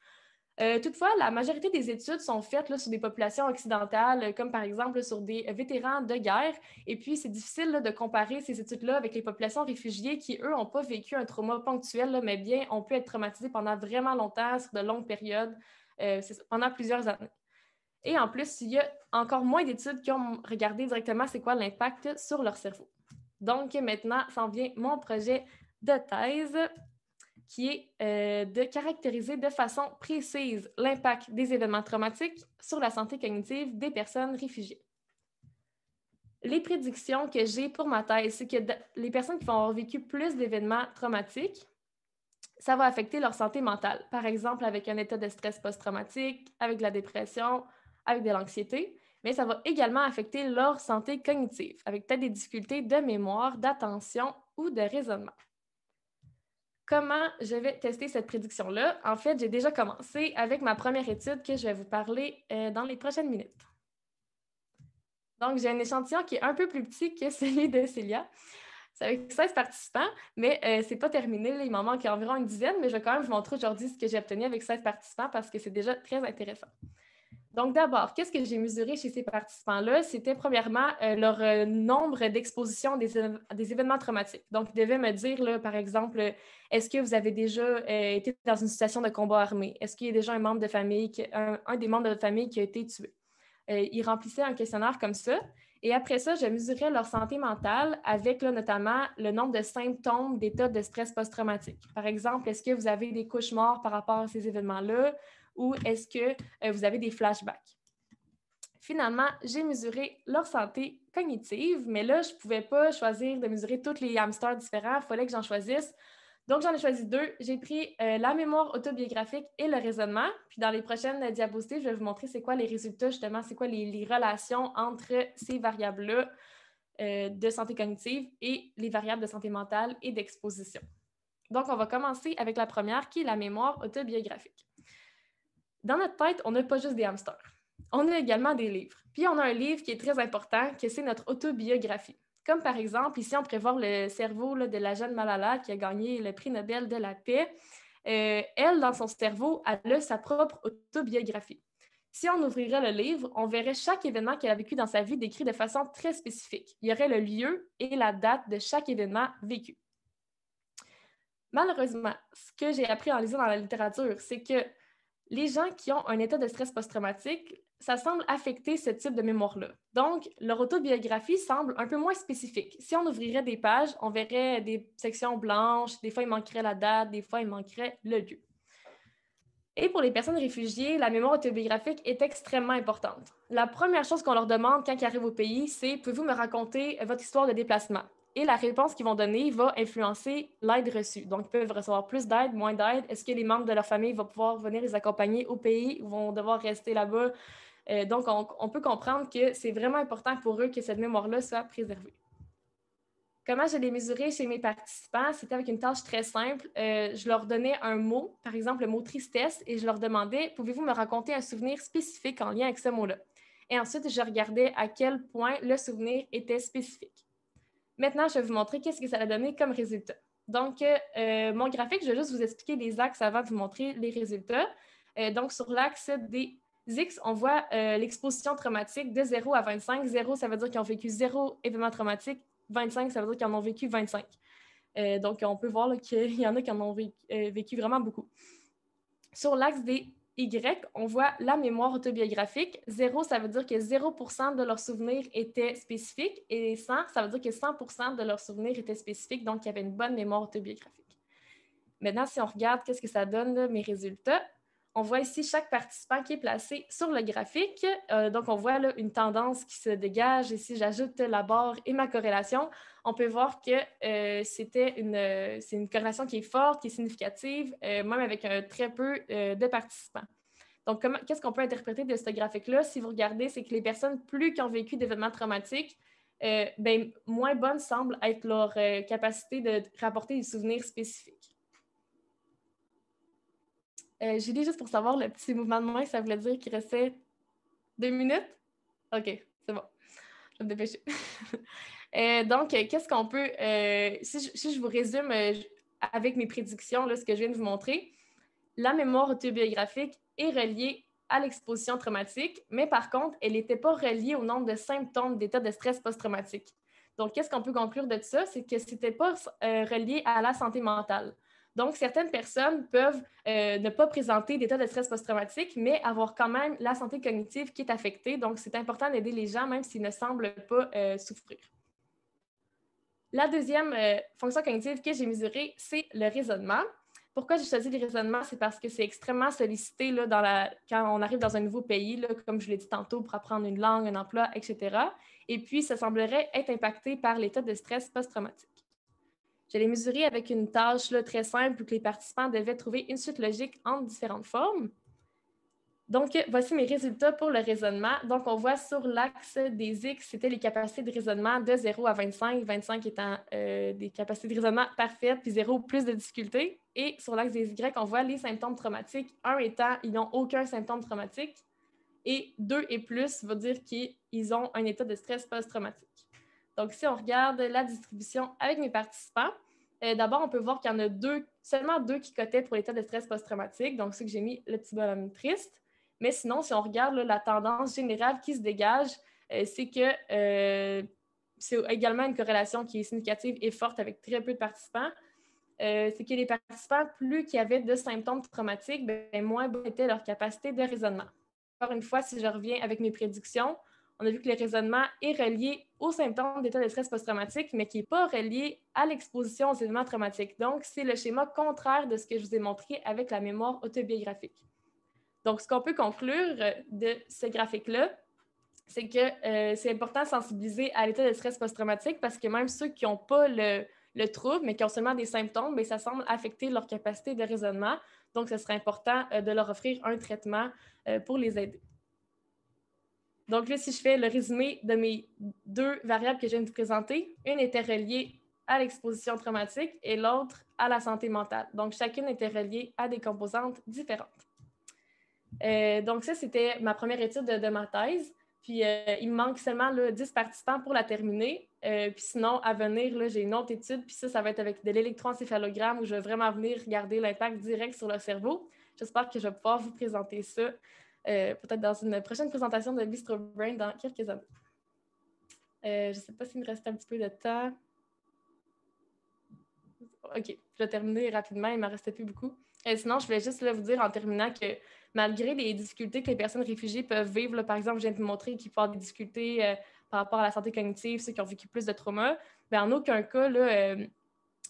[SPEAKER 8] Toutefois, la majorité des études sont faites là, sur des populations occidentales, comme par exemple sur des vétérans de guerre. Et puis, c'est difficile là, de comparer ces études-là avec les populations réfugiées qui, eux, n'ont pas vécu un trauma ponctuel, là, mais bien ont pu être traumatisés pendant vraiment longtemps, sur de longues périodes, pendant plusieurs années. Et en plus, il y a encore moins d'études qui ont regardé directement c'est quoi l'impact sur leur cerveau. Donc, maintenant, s'en vient mon projet de thèse, qui est de caractériser de façon précise l'impact des événements traumatiques sur la santé cognitive des personnes réfugiées. Les prédictions que j'ai pour ma thèse, c'est que les personnes qui vont avoir vécu plus d'événements traumatiques, ça va affecter leur santé mentale. Par exemple, avec un état de stress post-traumatique, avec de la dépression, avec de l'anxiété, mais ça va également affecter leur santé cognitive, avec peut-être des difficultés de mémoire, d'attention ou de raisonnement. Comment je vais tester cette prédiction-là? En fait, j'ai déjà commencé avec ma première étude que je vais vous parler dans les prochaines minutes. Donc, j'ai un échantillon qui est un peu plus petit que celui de Célia. C'est avec 16 participants, mais ce n'est pas terminé. Là, il m'en manque environ une dizaine, mais je vais quand même vous montrer aujourd'hui ce que j'ai obtenu avec 16 participants parce que c'est déjà très intéressant. Donc, d'abord, qu'est-ce que j'ai mesuré chez ces participants-là? C'était premièrement leur nombre d'expositions des événements traumatiques. Donc, ils devaient me dire, là, par exemple, est-ce que vous avez déjà été dans une situation de combat armé? Est-ce qu'il y a déjà un membre de famille, un des membres de votre famille qui a été tué? Ils remplissaient un questionnaire comme ça. Et après ça, je mesurais leur santé mentale avec là, notamment le nombre de symptômes d'état de stress post-traumatique. Par exemple, est-ce que vous avez des cauchemars par rapport à ces événements-là? Ou est-ce que vous avez des flashbacks? Finalement, j'ai mesuré leur santé cognitive, mais là, je ne pouvais pas choisir de mesurer tous les hamsters différents. Il fallait que j'en choisisse. Donc, j'en ai choisi 2. J'ai pris la mémoire autobiographique et le raisonnement. Puis, dans les prochaines diapositives, je vais vous montrer c'est quoi les résultats, justement, c'est quoi les relations entre ces variables-là de santé cognitive et les variables de santé mentale et d'exposition. Donc, on va commencer avec la première, qui est la mémoire autobiographique. Dans notre tête, on n'a pas juste des hamsters. On a également des livres. Puis, on a un livre qui est très important, que c'est notre autobiographie. Comme par exemple, ici, on pourrait voir le cerveau là, de la jeune Malala qui a gagné le prix Nobel de la paix. Elle, dans son cerveau, elle a sa propre autobiographie. Si on ouvrirait le livre, on verrait chaque événement qu'elle a vécu dans sa vie décrit de façon très spécifique. Il y aurait le lieu et la date de chaque événement vécu. Malheureusement, ce que j'ai appris en lisant dans la littérature, c'est que les gens qui ont un état de stress post-traumatique, ça semble affecter ce type de mémoire-là. Donc, leur autobiographie semble un peu moins spécifique. Si on ouvrirait des pages, on verrait des sections blanches, des fois il manquerait la date, des fois il manquerait le lieu. Et pour les personnes réfugiées, la mémoire autobiographique est extrêmement importante. La première chose qu'on leur demande quand ils arrivent au pays, c'est « Pouvez-vous me raconter votre histoire de déplacement? » Et la réponse qu'ils vont donner va influencer l'aide reçue. Donc, ils peuvent recevoir plus d'aide, moins d'aide. Est-ce que les membres de leur famille vont pouvoir venir les accompagner au pays ou vont devoir rester là-bas? Donc, on peut comprendre que c'est vraiment important pour eux que cette mémoire-là soit préservée. Comment je l'ai mesuré chez mes participants? C'était avec une tâche très simple. Je leur donnais un mot, par exemple le mot « tristesse », et je leur demandais « Pouvez-vous me raconter un souvenir spécifique en lien avec ce mot-là? » Et ensuite, je regardais à quel point le souvenir était spécifique. Maintenant, je vais vous montrer qu'est-ce que ça a donné comme résultat. Donc, mon graphique, je vais juste vous expliquer les axes avant de vous montrer les résultats. Donc, sur l'axe des X, on voit l'exposition traumatique de 0 à 25. 0, ça veut dire qu'ils ont vécu 0 événement traumatique. 25, ça veut dire qu'ils en ont vécu 25. Donc, on peut voir qu'il y en a qui en ont vécu vraiment beaucoup. Sur l'axe des Y, on voit la mémoire autobiographique. 0, ça veut dire que 0% de leurs souvenirs étaient spécifiques et 100, ça veut dire que 100% de leurs souvenirs étaient spécifiques, donc il y avait une bonne mémoire autobiographique. Maintenant, si on regarde qu'est-ce que ça donne, là, mes résultats, on voit ici chaque participant qui est placé sur le graphique. Donc, on voit là, une tendance qui se dégage. Et si j'ajoute la barre et ma corrélation, on peut voir que c'est une corrélation qui est forte, qui est significative, même avec très peu de participants. Donc, qu'est-ce qu'on peut interpréter de ce graphique-là? Si vous regardez, c'est que les personnes plus qui ont vécu d'événements traumatiques, moins bonne semble être leur capacité de rapporter des souvenirs spécifiques. Julie, juste pour savoir, le petit mouvement de main, ça voulait dire qu'il restait 2 minutes? OK, c'est bon. Je vais me dépêcher. Donc, qu'est-ce qu'on peut... si je vous résume avec mes prédictions, là, ce que je viens de vous montrer, la mémoire autobiographique est reliée à l'exposition traumatique, mais par contre, elle n'était pas reliée au nombre de symptômes d'état de stress post-traumatique. Donc, qu'est-ce qu'on peut conclure de ça? C'est que ce n'était pas relié à la santé mentale. Donc, certaines personnes peuvent ne pas présenter d'état de stress post-traumatique, mais avoir quand même la santé cognitive qui est affectée. Donc, c'est important d'aider les gens, même s'ils ne semblent pas souffrir. La deuxième fonction cognitive que j'ai mesurée, c'est le raisonnement. Pourquoi j'ai choisi le raisonnement? C'est parce que c'est extrêmement sollicité là, quand on arrive dans un nouveau pays, là, comme je l'ai dit tantôt, pour apprendre une langue, un emploi, etc. Et puis, ça semblerait être impacté par l'état de stress post-traumatique. Je l'ai mesuré avec une tâche là, très simple où les participants devaient trouver une suite logique entre différentes formes. Donc, voici mes résultats pour le raisonnement. Donc, on voit sur l'axe des X, c'était les capacités de raisonnement de 0 à 25, 25 étant des capacités de raisonnement parfaites, puis 0 plus de difficultés. Et sur l'axe des Y, on voit les symptômes traumatiques. 1 étant, ils n'ont aucun symptôme traumatique. Et 2 et plus veut dire qu'ils ont un état de stress post-traumatique. Donc, si on regarde la distribution avec mes participants, d'abord, on peut voir qu'il y en a seulement 2 qui cotaient pour l'état de stress post-traumatique. Donc, ceux que j'ai mis le petit bonhomme triste. Mais sinon, si on regarde là, la tendance générale qui se dégage, c'est que c'est également une corrélation qui est significative et forte avec très peu de participants. C'est que les participants, plus qu'ils avaient de symptômes traumatiques, moins bonne était leur capacité de raisonnement. Encore une fois, si je reviens avec mes prédictions, on a vu que le raisonnement est relié aux symptômes d'état de stress post-traumatique, mais qui n'est pas relié à l'exposition aux événements traumatiques. Donc, c'est le schéma contraire de ce que je vous ai montré avec la mémoire autobiographique. Donc, ce qu'on peut conclure de ce graphique-là, c'est que c'est important de sensibiliser à l'état de stress post-traumatique parce que même ceux qui n'ont pas le trouble, mais qui ont seulement des symptômes, bien, ça semble affecter leur capacité de raisonnement. Donc, ce serait important de leur offrir un traitement pour les aider. Donc là, si je fais le résumé de mes 2 variables que je viens de vous présenter, une était reliée à l'exposition traumatique et l'autre à la santé mentale. Donc, chacune était reliée à des composantes différentes. Donc, ça, c'était ma première étude de ma thèse. Puis, il me manque seulement là, 10 participants pour la terminer. Puis sinon, à venir, là, j'ai une autre étude. Puis ça va être avec de l'électroencéphalogramme où je vais vraiment venir regarder l'impact direct sur le cerveau. J'espère que je vais pouvoir vous présenter ça peut-être dans une prochaine présentation de Bistro Brain dans quelques années. Je ne sais pas s'il me reste un petit peu de temps. OK, je vais terminer rapidement. Il ne m'en restait plus beaucoup. Sinon, je voulais juste là, vous dire en terminant que malgré les difficultés que les personnes réfugiées peuvent vivre, là, par exemple, je viens de vous montrer qu'il peut y avoir des difficultés par rapport à la santé cognitive, ceux qui ont vécu plus de trauma, bien, en aucun cas, là,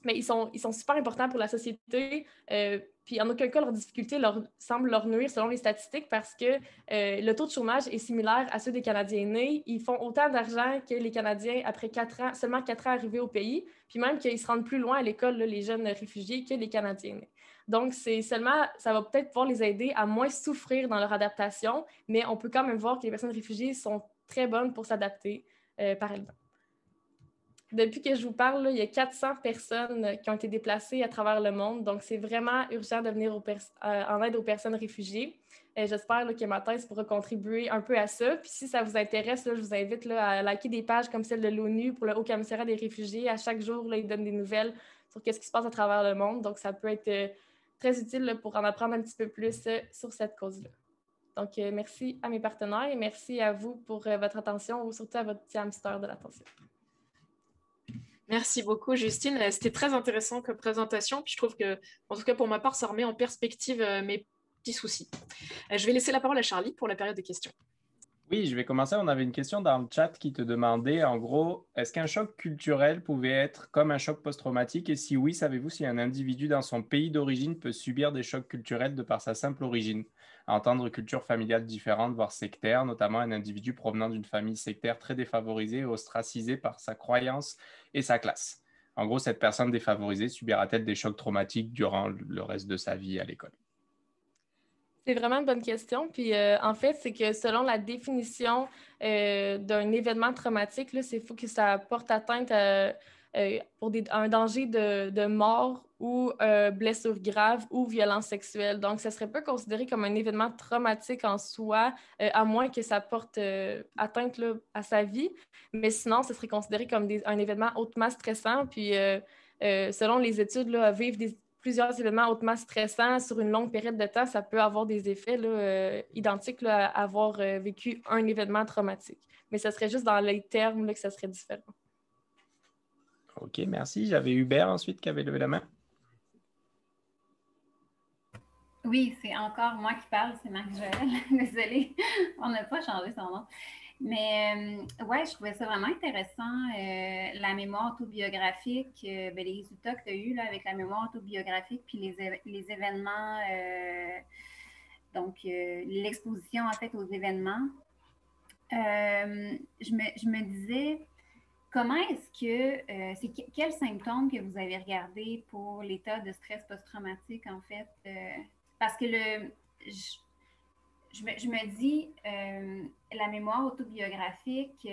[SPEAKER 8] mais ils sont super importants pour la société. Puis en aucun cas, leurs difficultés semblent leur nuire selon les statistiques parce que le taux de chômage est similaire à ceux des Canadiens nés. Ils font autant d'argent que les Canadiens après 4 ans, seulement 4 ans arrivés au pays, puis même qu'ils se rendent plus loin à l'école, là, les jeunes réfugiés, que les Canadiens nés. Donc, ça va peut-être pouvoir les aider à moins souffrir dans leur adaptation, mais on peut quand même voir que les personnes réfugiées sont très bonnes pour s'adapter par elles-mêmes. Depuis que je vous parle, là, il y a 400 personnes qui ont été déplacées à travers le monde. Donc, c'est vraiment urgent de venir en aide aux personnes réfugiées. J'espère là, que ma thèse pourra contribuer un peu à ça. Puis si ça vous intéresse, là, je vous invite là, à liker des pages comme celle de l'ONU pour le Haut Commissariat des réfugiés. À chaque jour, là, ils donnent des nouvelles sur ce qui se passe à travers le monde. Donc, ça peut être très utile là, pour en apprendre un petit peu plus sur cette cause-là. Donc, merci à mes partenaires et merci à vous pour votre attention ou surtout à votre petit hamster de l'attention.
[SPEAKER 2] Merci beaucoup, Justine. C'était très intéressant comme présentation. Puis je trouve que, en tout cas pour ma part, ça remet en perspective mes petits soucis. Je vais laisser la parole à Charlie pour la période de questions.
[SPEAKER 6] Oui, je vais commencer. On avait une question dans le chat qui te demandait, en gros, est-ce qu'un choc culturel pouvait être comme un choc post-traumatique? Et si oui, savez-vous si un individu dans son pays d'origine peut subir des chocs culturels de par sa simple origine? À entendre culture familiale différente, voire sectaire, notamment un individu provenant d'une famille sectaire très défavorisée et ostracisée par sa croyance et sa classe. En gros, cette personne défavorisée subira-t-elle des chocs traumatiques durant le reste de sa vie à l'école?
[SPEAKER 8] C'est vraiment une bonne question. Puis en fait, c'est que selon la définition d'un événement traumatique, c'est faut que ça porte atteinte pour un danger de mort ou blessure grave ou violence sexuelle. Donc, ça serait pas considéré comme un événement traumatique en soi, à moins que ça porte atteinte là, à sa vie. Mais sinon, ce serait considéré comme un événement hautement stressant. Puis, selon les études, là, vivre plusieurs événements hautement stressants sur une longue période de temps, ça peut avoir des effets là, identiques là, à avoir vécu un événement traumatique. Mais ce serait juste dans les termes là, que ça serait différent.
[SPEAKER 6] OK, merci. J'avais Hubert ensuite qui avait levé la main.
[SPEAKER 7] Oui, c'est encore moi qui parle, c'est Marie-Joëlle. Désolée, on n'a pas changé son nom. Mais ouais, je trouvais ça vraiment intéressant, la mémoire autobiographique, les résultats que tu as eus là, avec la mémoire autobiographique, puis les événements, donc l'exposition en fait aux événements. Je me disais, comment est-ce que, c'est quels symptômes que vous avez regardés pour l'état de stress post-traumatique en fait? Parce que je me dis, la mémoire autobiographique,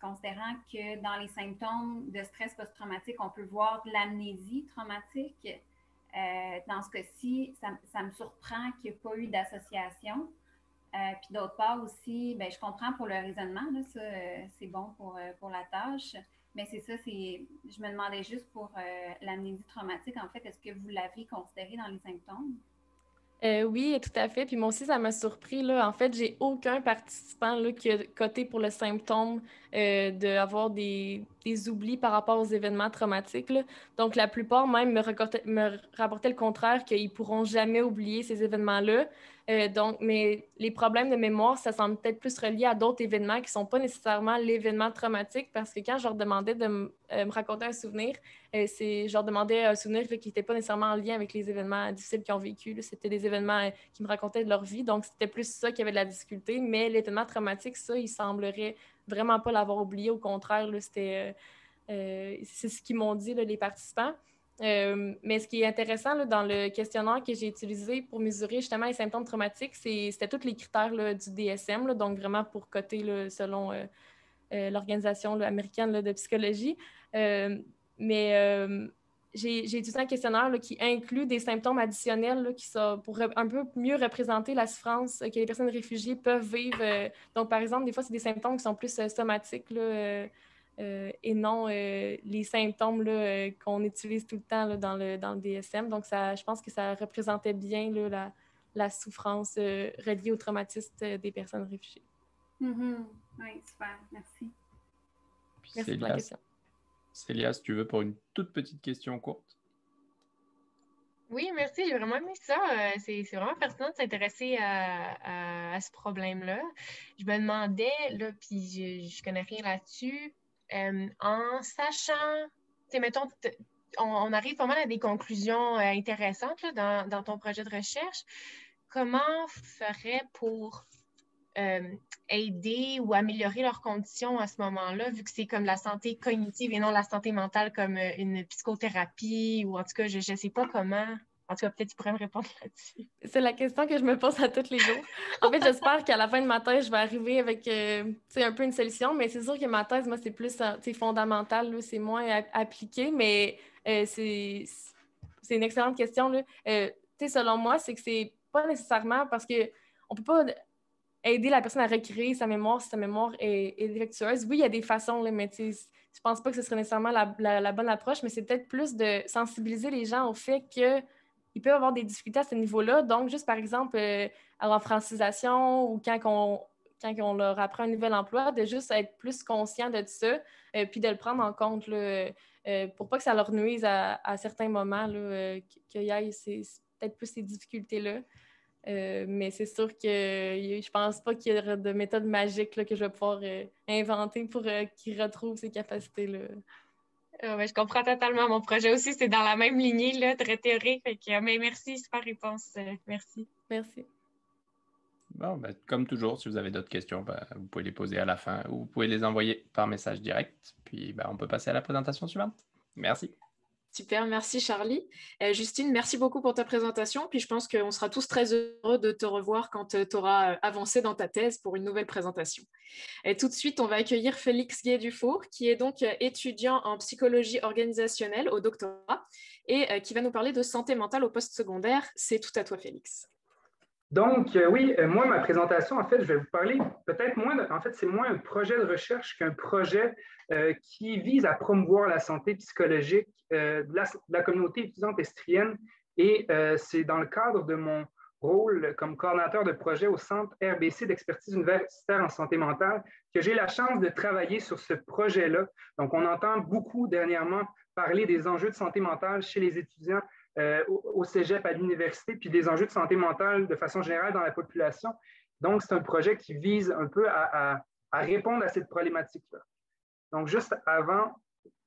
[SPEAKER 7] considérant que dans les symptômes de stress post-traumatique, on peut voir de l'amnésie traumatique. Dans ce cas-ci, ça me surprend qu'il n'y ait pas eu d'association. Puis d'autre part aussi, je comprends pour le raisonnement, là, ça, c'est bon pour la tâche. Mais c'est ça, je me demandais juste pour l'amnésie traumatique, en fait, est-ce que vous l'avez considéré dans les symptômes?
[SPEAKER 8] Oui, tout à fait. Puis moi aussi, ça m'a surpris. Là. En fait, j'ai aucun participant là, qui a coté pour le symptôme d'avoir des oublis par rapport aux événements traumatiques. Là. Donc, la plupart même me rapportaient le contraire, qu'ils ne pourront jamais oublier ces événements-là. Mais les problèmes de mémoire, ça semble peut-être plus relié à d'autres événements qui ne sont pas nécessairement l'événement traumatique, parce que quand je leur demandais de me raconter un souvenir, je leur demandais un souvenir là, qui n'était pas nécessairement en lien avec les événements difficiles qu'ils ont vécu. Là. C'était des événements qui me racontaient de leur vie, donc c'était plus ça qui avait de la difficulté, mais l'événement traumatique, ça, il semblerait vraiment pas l'avoir oublié. Au contraire, là, c'est ce qu'ils m'ont dit, là, les participants. Mais ce qui est intéressant là, dans le questionnaire que j'ai utilisé pour mesurer justement les symptômes traumatiques, c'était tous les critères là, du DSM, là, donc vraiment pour coter là, selon l'Organisation là, américaine là, de psychologie. Mais j'ai utilisé un questionnaire là, qui inclut des symptômes additionnels là, qui sont pour un peu mieux représenter la souffrance que les personnes réfugiées peuvent vivre. Donc, par exemple, des fois, c'est des symptômes qui sont plus somatiques là, et non les symptômes là, qu'on utilise tout le temps là, dans le DSM. Donc, je pense que ça représentait bien là, la souffrance reliée au traumatisme des personnes réfugiées.
[SPEAKER 7] Mm-hmm. Oui, super. Merci.
[SPEAKER 8] Merci pour la question.
[SPEAKER 6] Célia, si tu veux, pour une toute petite question courte.
[SPEAKER 5] Oui, merci. J'ai vraiment aimé ça. C'est vraiment pertinent de s'intéresser à ce problème-là. Je me demandais, là, puis je connais rien là-dessus, en sachant, mettons, on arrive pas mal à des conclusions intéressantes là, dans ton projet de recherche. Comment ferait pour aider ou améliorer leurs conditions à ce moment-là, vu que c'est comme la santé cognitive et non la santé mentale comme une psychothérapie ou en tout cas, je ne sais pas comment. En tout cas, peut-être tu pourrais me répondre là-dessus.
[SPEAKER 8] C'est la question que je me pose à tous les jours. En fait, j'espère qu'à la fin de ma thèse, je vais arriver avec un peu une solution, mais c'est sûr que ma thèse, moi, c'est plus fondamental, là, c'est moins appliqué, mais c'est une excellente question. Là. Selon moi, c'est que c'est pas nécessairement parce qu'on peut pas aider la personne à recréer sa mémoire si sa mémoire est défectueuse. Oui, il y a des façons, là, mais je pense pas que ce serait nécessairement la bonne approche, mais c'est peut-être plus de sensibiliser les gens au fait qu'ils peuvent avoir des difficultés à ce niveau-là. Donc, juste par exemple, en francisation ou quand on leur apprend un nouvel emploi, de juste être plus conscient de ça, puis de le prendre en compte là, pour pas que ça leur nuise à certains moments, qu'il y ait peut-être plus ces difficultés-là. Mais c'est sûr que je pense pas qu'il y aura de méthode magique là, que je vais pouvoir inventer pour qu'il retrouve ces capacités-là.
[SPEAKER 5] Ouais, je comprends totalement. Mon projet aussi, c'est dans la même lignée, là, très théorique. Mais merci, super réponse. Merci.
[SPEAKER 8] Merci.
[SPEAKER 6] Bon, ben, comme toujours, si vous avez d'autres questions, ben, vous pouvez les poser à la fin ou vous pouvez les envoyer par message direct. Puis ben, on peut passer à la présentation suivante. Merci.
[SPEAKER 2] Super, merci Charlie. Justine, merci beaucoup pour ta présentation. Puis je pense qu'on sera tous très heureux de te revoir quand tu auras avancé dans ta thèse pour une nouvelle présentation. Et tout de suite, on va accueillir Félix Gué-Dufour, qui est donc étudiant en psychologie organisationnelle au doctorat et qui va nous parler de santé mentale au post-secondaire. C'est tout à toi, Félix.
[SPEAKER 10] Donc, oui, moi, ma présentation, en fait, je vais vous parler peut-être moins, en fait, c'est moins un projet de recherche qu'un projet qui vise à promouvoir la santé psychologique de la communauté étudiante estrienne. Et c'est dans le cadre de mon rôle comme coordonnateur de projet au Centre RBC d'expertise universitaire en santé mentale que j'ai la chance de travailler sur ce projet-là. Donc, on entend beaucoup dernièrement parler des enjeux de santé mentale chez les étudiants au cégep, à l'université, puis des enjeux de santé mentale de façon générale dans la population. Donc, c'est un projet qui vise un peu à répondre à cette problématique-là. Donc, juste avant...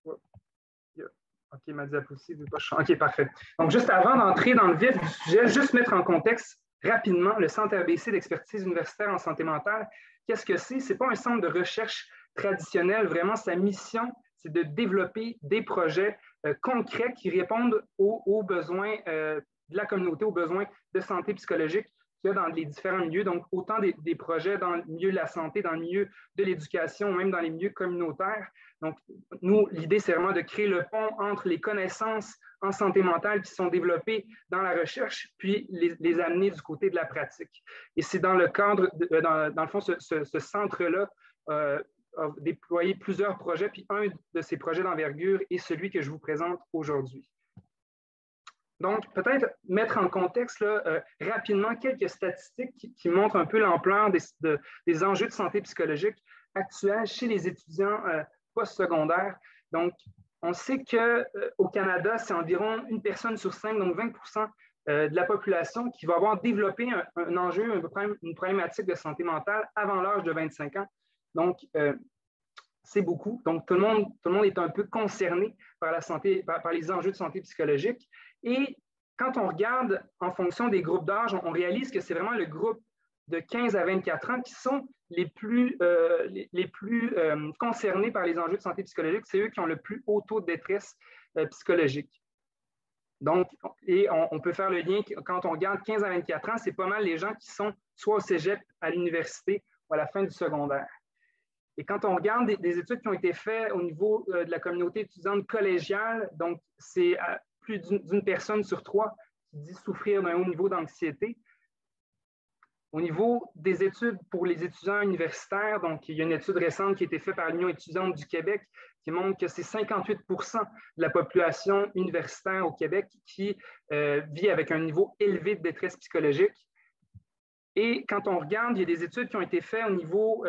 [SPEAKER 10] OK, ma diapositive n'est pas changée. OK, parfait. Donc, juste avant d'entrer dans le vif du sujet, juste mettre en contexte rapidement le Centre RBC d'expertise universitaire en santé mentale. Qu'est-ce que c'est? Ce n'est pas un centre de recherche traditionnel. Vraiment, sa mission, c'est de développer des projets concrets qui répondent aux besoins de la communauté, aux besoins de santé psychologique qu'il y a dans les différents milieux. Donc, autant des projets dans le milieu de la santé, dans le milieu de l'éducation, même dans les milieux communautaires. Donc, nous, l'idée, c'est vraiment de créer le pont entre les connaissances en santé mentale qui sont développées dans la recherche, puis les amener du côté de la pratique. Et c'est dans le cadre, dans le fond, ce centre-là a déployé plusieurs projets, puis un de ces projets d'envergure est celui que je vous présente aujourd'hui. Donc, peut-être mettre en contexte là, rapidement quelques statistiques qui montrent un peu l'ampleur des enjeux de santé psychologique actuels chez les étudiants postsecondaires. Donc, on sait qu'au Canada, c'est environ une personne sur 5, donc 20% de la population qui va avoir développé un enjeu, une problématique de santé mentale avant l'âge de 25 ans. Donc, c'est beaucoup. Donc, tout le monde est un peu concerné par la santé, par les enjeux de santé psychologique. Et quand on regarde en fonction des groupes d'âge, on réalise que c'est vraiment le groupe de 15 à 24 ans qui sont les plus concernés par les enjeux de santé psychologique. C'est eux qui ont le plus haut taux de détresse psychologique. Donc, et on peut faire le lien, quand on regarde 15 à 24 ans, c'est pas mal les gens qui sont soit au cégep, à l'université ou à la fin du secondaire. Et quand on regarde des études qui ont été faites au niveau de la communauté étudiante collégiale, donc c'est plus d'une personne sur 3 qui dit souffrir d'un haut niveau d'anxiété. Au niveau des études pour les étudiants universitaires, donc il y a une étude récente qui a été faite par l'Union étudiante du Québec qui montre que c'est 58% de la population universitaire au Québec qui vit avec un niveau élevé de détresse psychologique. Et quand on regarde, il y a des études qui ont été faites au niveau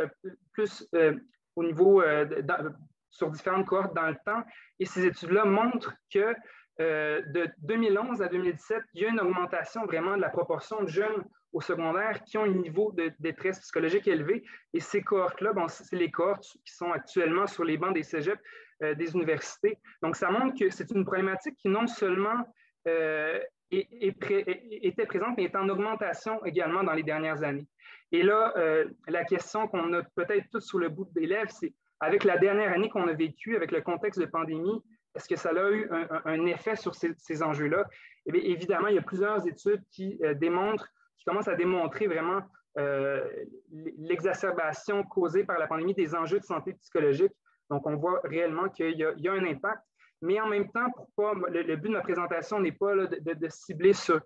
[SPEAKER 10] sur différentes cohortes dans le temps, et ces études-là montrent que de 2011 à 2017, il y a une augmentation vraiment de la proportion de jeunes au secondaire qui ont un niveau de détresse psychologique élevé. Et ces cohortes-là, bon, c'est les cohortes qui sont actuellement sur les bancs des cégeps des universités. Donc, ça montre que c'est une problématique qui non seulement était présente, mais est en augmentation également dans les dernières années. Et là, la question qu'on a peut-être tous sous le bout des lèvres, c'est avec la dernière année qu'on a vécue, avec le contexte de pandémie, est-ce que ça a eu un effet sur ces enjeux-là? Eh bien, évidemment, il y a plusieurs études qui commencent à démontrer vraiment l'exacerbation causée par la pandémie des enjeux de santé psychologique. Donc, on voit réellement qu'il y a un impact. Mais en même temps, le but de ma présentation n'est pas là, de cibler sur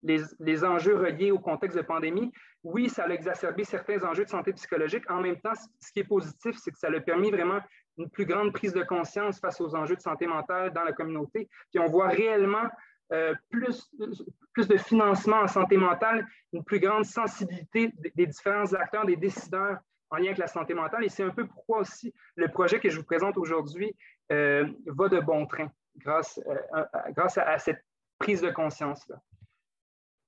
[SPEAKER 10] les enjeux reliés au contexte de pandémie. Oui, ça a exacerbé certains enjeux de santé psychologique. En même temps, ce qui est positif, c'est que ça a permis vraiment une plus grande prise de conscience face aux enjeux de santé mentale dans la communauté. Puis on voit réellement plus de financement en santé mentale, une plus grande sensibilité des différents acteurs, des décideurs en lien avec la santé mentale. Et c'est un peu pourquoi aussi le projet que je vous présente aujourd'hui va de bon train grâce à cette prise de conscience-là.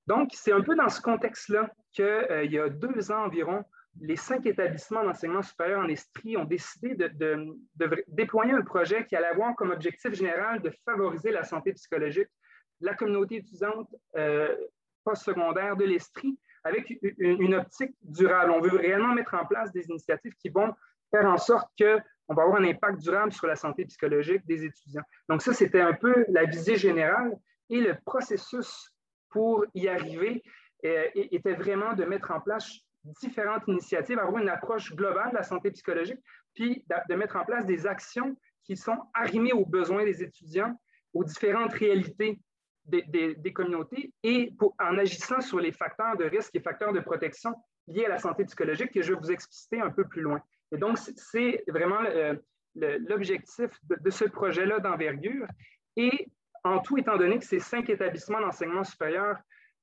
[SPEAKER 10] Donc, c'est un peu dans ce contexte-là qu'il y a 2 ans environ, les 5 établissements d'enseignement supérieur en Estrie ont décidé de déployer un projet qui allait avoir comme objectif général de favoriser la santé psychologique de la communauté étudiante postsecondaire de l'Estrie avec une optique durable. On veut réellement mettre en place des initiatives qui vont faire en sorte qu'on va avoir un impact durable sur la santé psychologique des étudiants. Donc ça, c'était un peu la visée générale et le processus pour y arriver était vraiment de mettre en place différentes initiatives, avoir une approche globale de la santé psychologique, puis de mettre en place des actions qui sont arrimées aux besoins des étudiants, aux différentes réalités des communautés et en agissant sur les facteurs de risque et facteurs de protection liés à la santé psychologique que je vais vous expliciter un peu plus loin. Et donc, c'est vraiment l'objectif de ce projet-là d'envergure. Et en tout, étant donné que c'est 5 établissements d'enseignement supérieur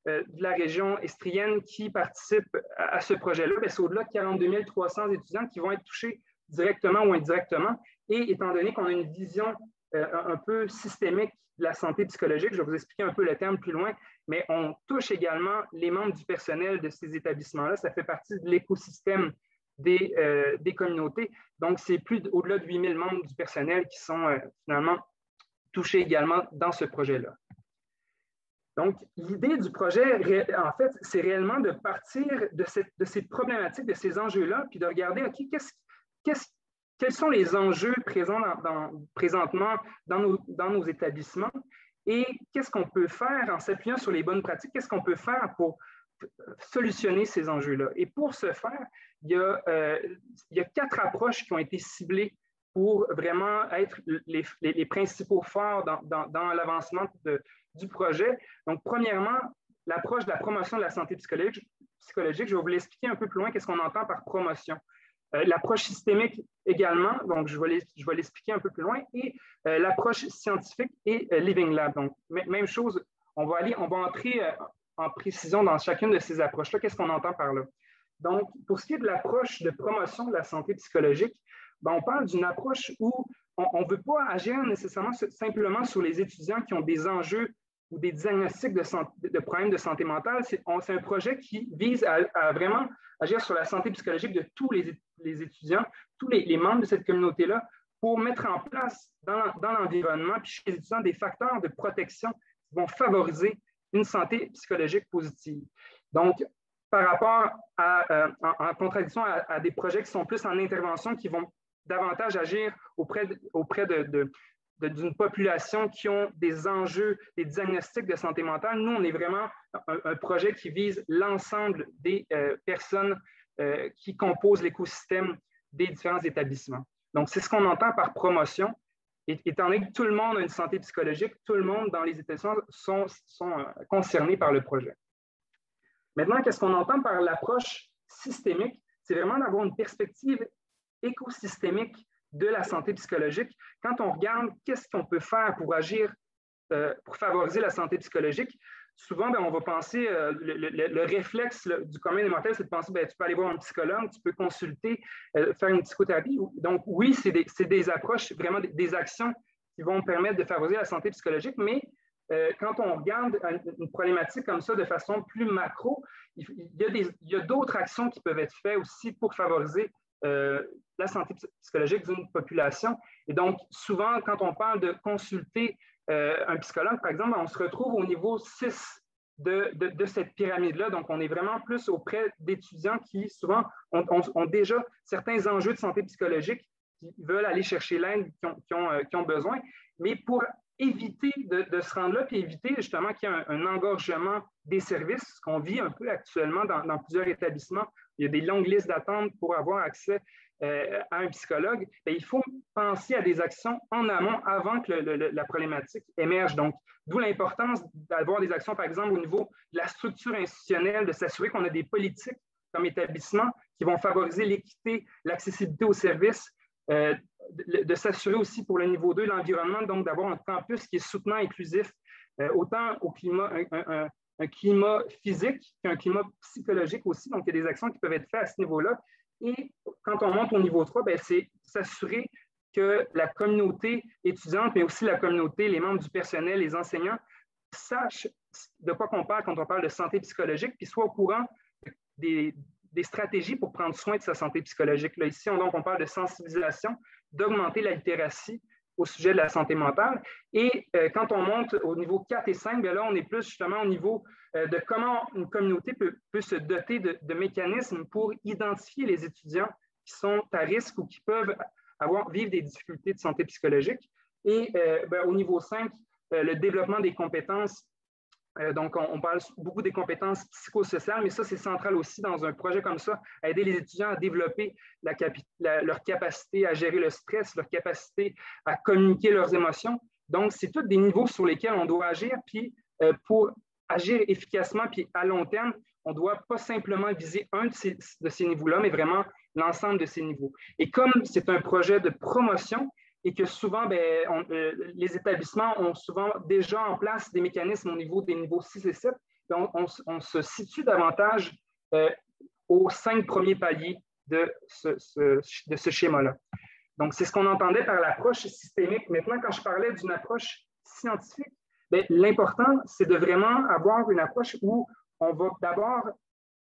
[SPEAKER 10] de la région estrienne qui participent à ce projet-là, c'est au-delà de 42 300 étudiants qui vont être touchés directement ou indirectement. Et étant donné qu'on a une vision un peu systémique de la santé psychologique, je vais vous expliquer un peu le terme plus loin, mais on touche également les membres du personnel de ces établissements-là. Ça fait partie de l'écosystème des communautés. Donc, c'est au-delà de 8 000 membres du personnel qui sont finalement touchés également dans ce projet-là. Donc, l'idée du projet, en fait, c'est réellement de partir de ces problématiques, de ces enjeux-là, puis de regarder, OK, quels sont les enjeux présents présentement dans nos établissements et qu'est-ce qu'on peut faire en s'appuyant sur les bonnes pratiques, qu'est-ce qu'on peut faire pour solutionner ces enjeux-là. Et pour ce faire, il y a 4 approches qui ont été ciblées pour vraiment être les principaux phares dans l'avancement du projet. Donc, premièrement, l'approche de la promotion de la santé psychologique, je vais vous l'expliquer un peu plus loin, qu'est-ce qu'on entend par promotion. L'approche systémique également, donc je vais l'expliquer un peu plus loin, et l'approche scientifique et Living Lab. Donc, même chose, on va entrer en précision dans chacune de ces approches-là. Qu'est-ce qu'on entend par là? Donc, pour ce qui est de l'approche de promotion de la santé psychologique, on parle d'une approche où on ne veut pas agir nécessairement simplement sur les étudiants qui ont des enjeux ou des diagnostics de problèmes de santé mentale. C'est un projet qui vise à vraiment agir sur la santé psychologique de tous les étudiants, tous les membres de cette communauté-là, pour mettre en place dans l'environnement puis chez les étudiants des facteurs de protection qui vont favoriser une santé psychologique positive. Donc, par rapport en contradiction à des projets qui sont plus en intervention, qui vont davantage agir auprès d'une population qui ont des enjeux, des diagnostics de santé mentale. Nous, on est vraiment un projet qui vise l'ensemble des personnes qui composent l'écosystème des différents établissements. Donc, c'est ce qu'on entend par promotion. Étant donné que tout le monde a une santé psychologique, tout le monde dans les établissements sont concernés par le projet. Maintenant, qu'est-ce qu'on entend par l'approche systémique? C'est vraiment d'avoir une perspective écosystémique de la santé psychologique. Quand on regarde qu'est-ce qu'on peut faire pour agir, pour favoriser la santé psychologique, souvent, on va penser, le réflexe du commun des mortels, c'est de penser, tu peux aller voir un psychologue, tu peux consulter, faire une psychothérapie. Donc, oui, c'est des approches, vraiment des actions qui vont permettre de favoriser la santé psychologique, mais quand on regarde une problématique comme ça de façon plus macro, il y a d'autres actions qui peuvent être faites aussi pour favoriser la santé psychologique d'une population. Et donc, souvent, quand on parle de consulter un psychologue, par exemple, on se retrouve au niveau 6 de cette pyramide-là. Donc, on est vraiment plus auprès d'étudiants qui, souvent, ont déjà certains enjeux de santé psychologique, qui veulent aller chercher l'aide qui ont besoin. Mais pour éviter de se rendre là, puis éviter justement qu'il y ait un engorgement des services, ce qu'on vit un peu actuellement dans plusieurs établissements. Il y a des longues listes d'attente pour avoir accès à un psychologue. Il faut penser à des actions en amont avant que la problématique émerge. Donc, d'où l'importance d'avoir des actions, par exemple, au niveau de la structure institutionnelle, de s'assurer qu'on a des politiques comme établissement qui vont favoriser l'équité, l'accessibilité aux services, de s'assurer aussi pour le niveau 2, l'environnement, donc d'avoir un campus qui est soutenant, inclusif, autant au climat, un climat physique qu'un climat psychologique aussi. Donc, il y a des actions qui peuvent être faites à ce niveau-là. Et quand on monte au niveau 3, c'est s'assurer que la communauté étudiante, mais aussi la communauté, les membres du personnel, les enseignants, sachent de quoi qu'on parle quand on parle de santé psychologique, puis soit au courant des stratégies pour prendre soin de sa santé psychologique. Là, ici, on parle de sensibilisation, d'augmenter la littératie au sujet de la santé mentale. Et quand on monte au niveau 4 et 5, bien là, on est plus justement au niveau de comment une communauté peut se doter de mécanismes pour identifier les étudiants qui sont à risque ou qui peuvent vivre des difficultés de santé psychologique. Et au niveau 5, le développement des compétences. Donc, on parle beaucoup des compétences psychosociales, mais ça, c'est central aussi dans un projet comme ça, à aider les étudiants à développer leur capacité à gérer le stress, leur capacité à communiquer leurs émotions. Donc, c'est tous des niveaux sur lesquels on doit agir, puis pour agir efficacement, puis à long terme, on ne doit pas simplement viser un de ces niveaux-là, mais vraiment l'ensemble de ces niveaux. Et comme c'est un projet de promotion, et que souvent, les établissements ont souvent déjà en place des mécanismes au niveau des niveaux 6 et 7. Donc, on se situe davantage aux 5 premiers paliers de ce schéma-là. Donc, c'est ce qu'on entendait par l'approche systémique. Maintenant, quand je parlais d'une approche scientifique, l'important, c'est de vraiment avoir une approche où on va d'abord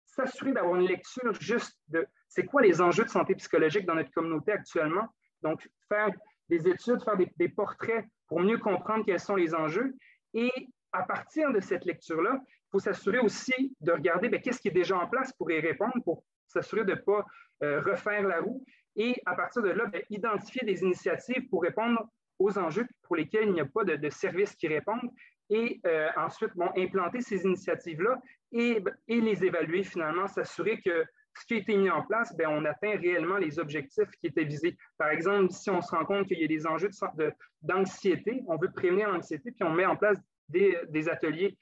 [SPEAKER 10] s'assurer d'avoir une lecture juste de c'est quoi les enjeux de santé psychologique dans notre communauté actuellement. Donc, faire des études, faire des portraits pour mieux comprendre quels sont les enjeux. Et à partir de cette lecture-là, il faut s'assurer aussi de regarder qu'est-ce qui est déjà en place pour y répondre, pour s'assurer de ne pas refaire la roue. Et à partir de là, identifier des initiatives pour répondre aux enjeux pour lesquels il n'y a pas de services qui répondent. Et ensuite, implanter ces initiatives-là et les évaluer finalement, s'assurer que ce qui a été mis en place, on atteint réellement les objectifs qui étaient visés. Par exemple, si on se rend compte qu'il y a des enjeux d'anxiété, on veut prévenir l'anxiété, puis on met en place des ateliers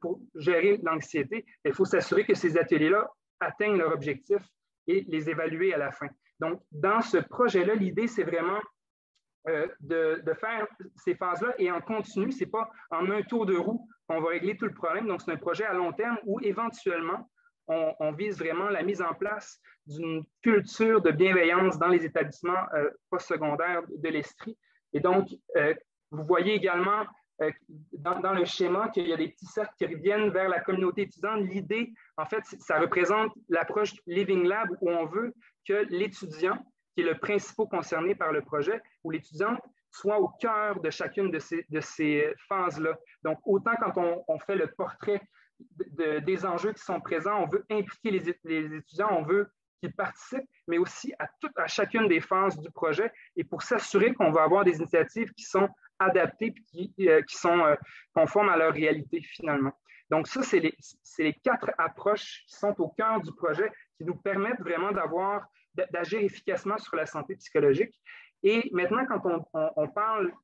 [SPEAKER 10] pour gérer l'anxiété, il faut s'assurer que ces ateliers-là atteignent leur objectif et les évaluer à la fin. Donc, dans ce projet-là, l'idée, c'est vraiment de faire ces phases-là et en continu, ce n'est pas en un tour de roue qu'on va régler tout le problème. Donc, c'est un projet à long terme où éventuellement, on vise vraiment la mise en place d'une culture de bienveillance dans les établissements postsecondaires de l'Estrie. Et donc, vous voyez également dans le schéma qu'il y a des petits cercles qui reviennent vers la communauté étudiante. L'idée, en fait, ça représente l'approche Living Lab où on veut que l'étudiant, qui est le principal concerné par le projet, ou l'étudiante, soit au cœur de chacune de ces phases-là. Donc, autant quand on fait le portrait des enjeux qui sont présents, on veut impliquer les étudiants, on veut qu'ils participent, mais aussi à chacune des phases du projet et pour s'assurer qu'on va avoir des initiatives qui sont adaptées et qui sont conformes à leur réalité finalement. Donc ça, c'est les 4 approches qui sont au cœur du projet qui nous permettent vraiment d'agir efficacement sur la santé psychologique. Et maintenant, quand on parle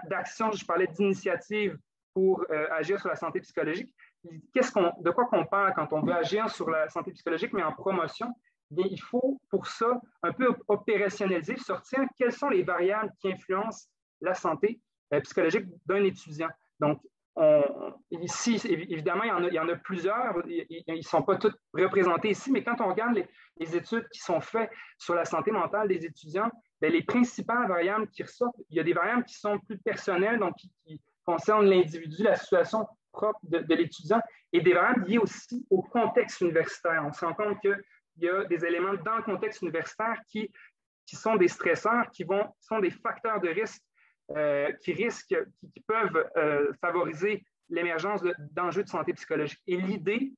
[SPEAKER 10] d'action, je parlais d'initiatives pour agir sur la santé psychologique, de quoi qu'on parle quand on veut agir sur la santé psychologique, mais en promotion? Bien, il faut pour ça un peu opérationnaliser, sortir quelles sont les variables qui influencent la santé psychologique d'un étudiant. Donc, ici, évidemment, il y en a plusieurs, ils ne sont pas tous représentés ici, mais quand on regarde les études qui sont faites sur la santé mentale des étudiants, bien, les principales variables qui ressortent, il y a des variables qui sont plus personnelles, donc qui concernent l'individu, la situation propre de l'étudiant, et des variables liées aussi au contexte universitaire. On se rend compte qu'il y a des éléments dans le contexte universitaire qui sont des stresseurs, qui sont des facteurs de risque qui peuvent favoriser l'émergence d'enjeux de santé psychologique. Et l'idée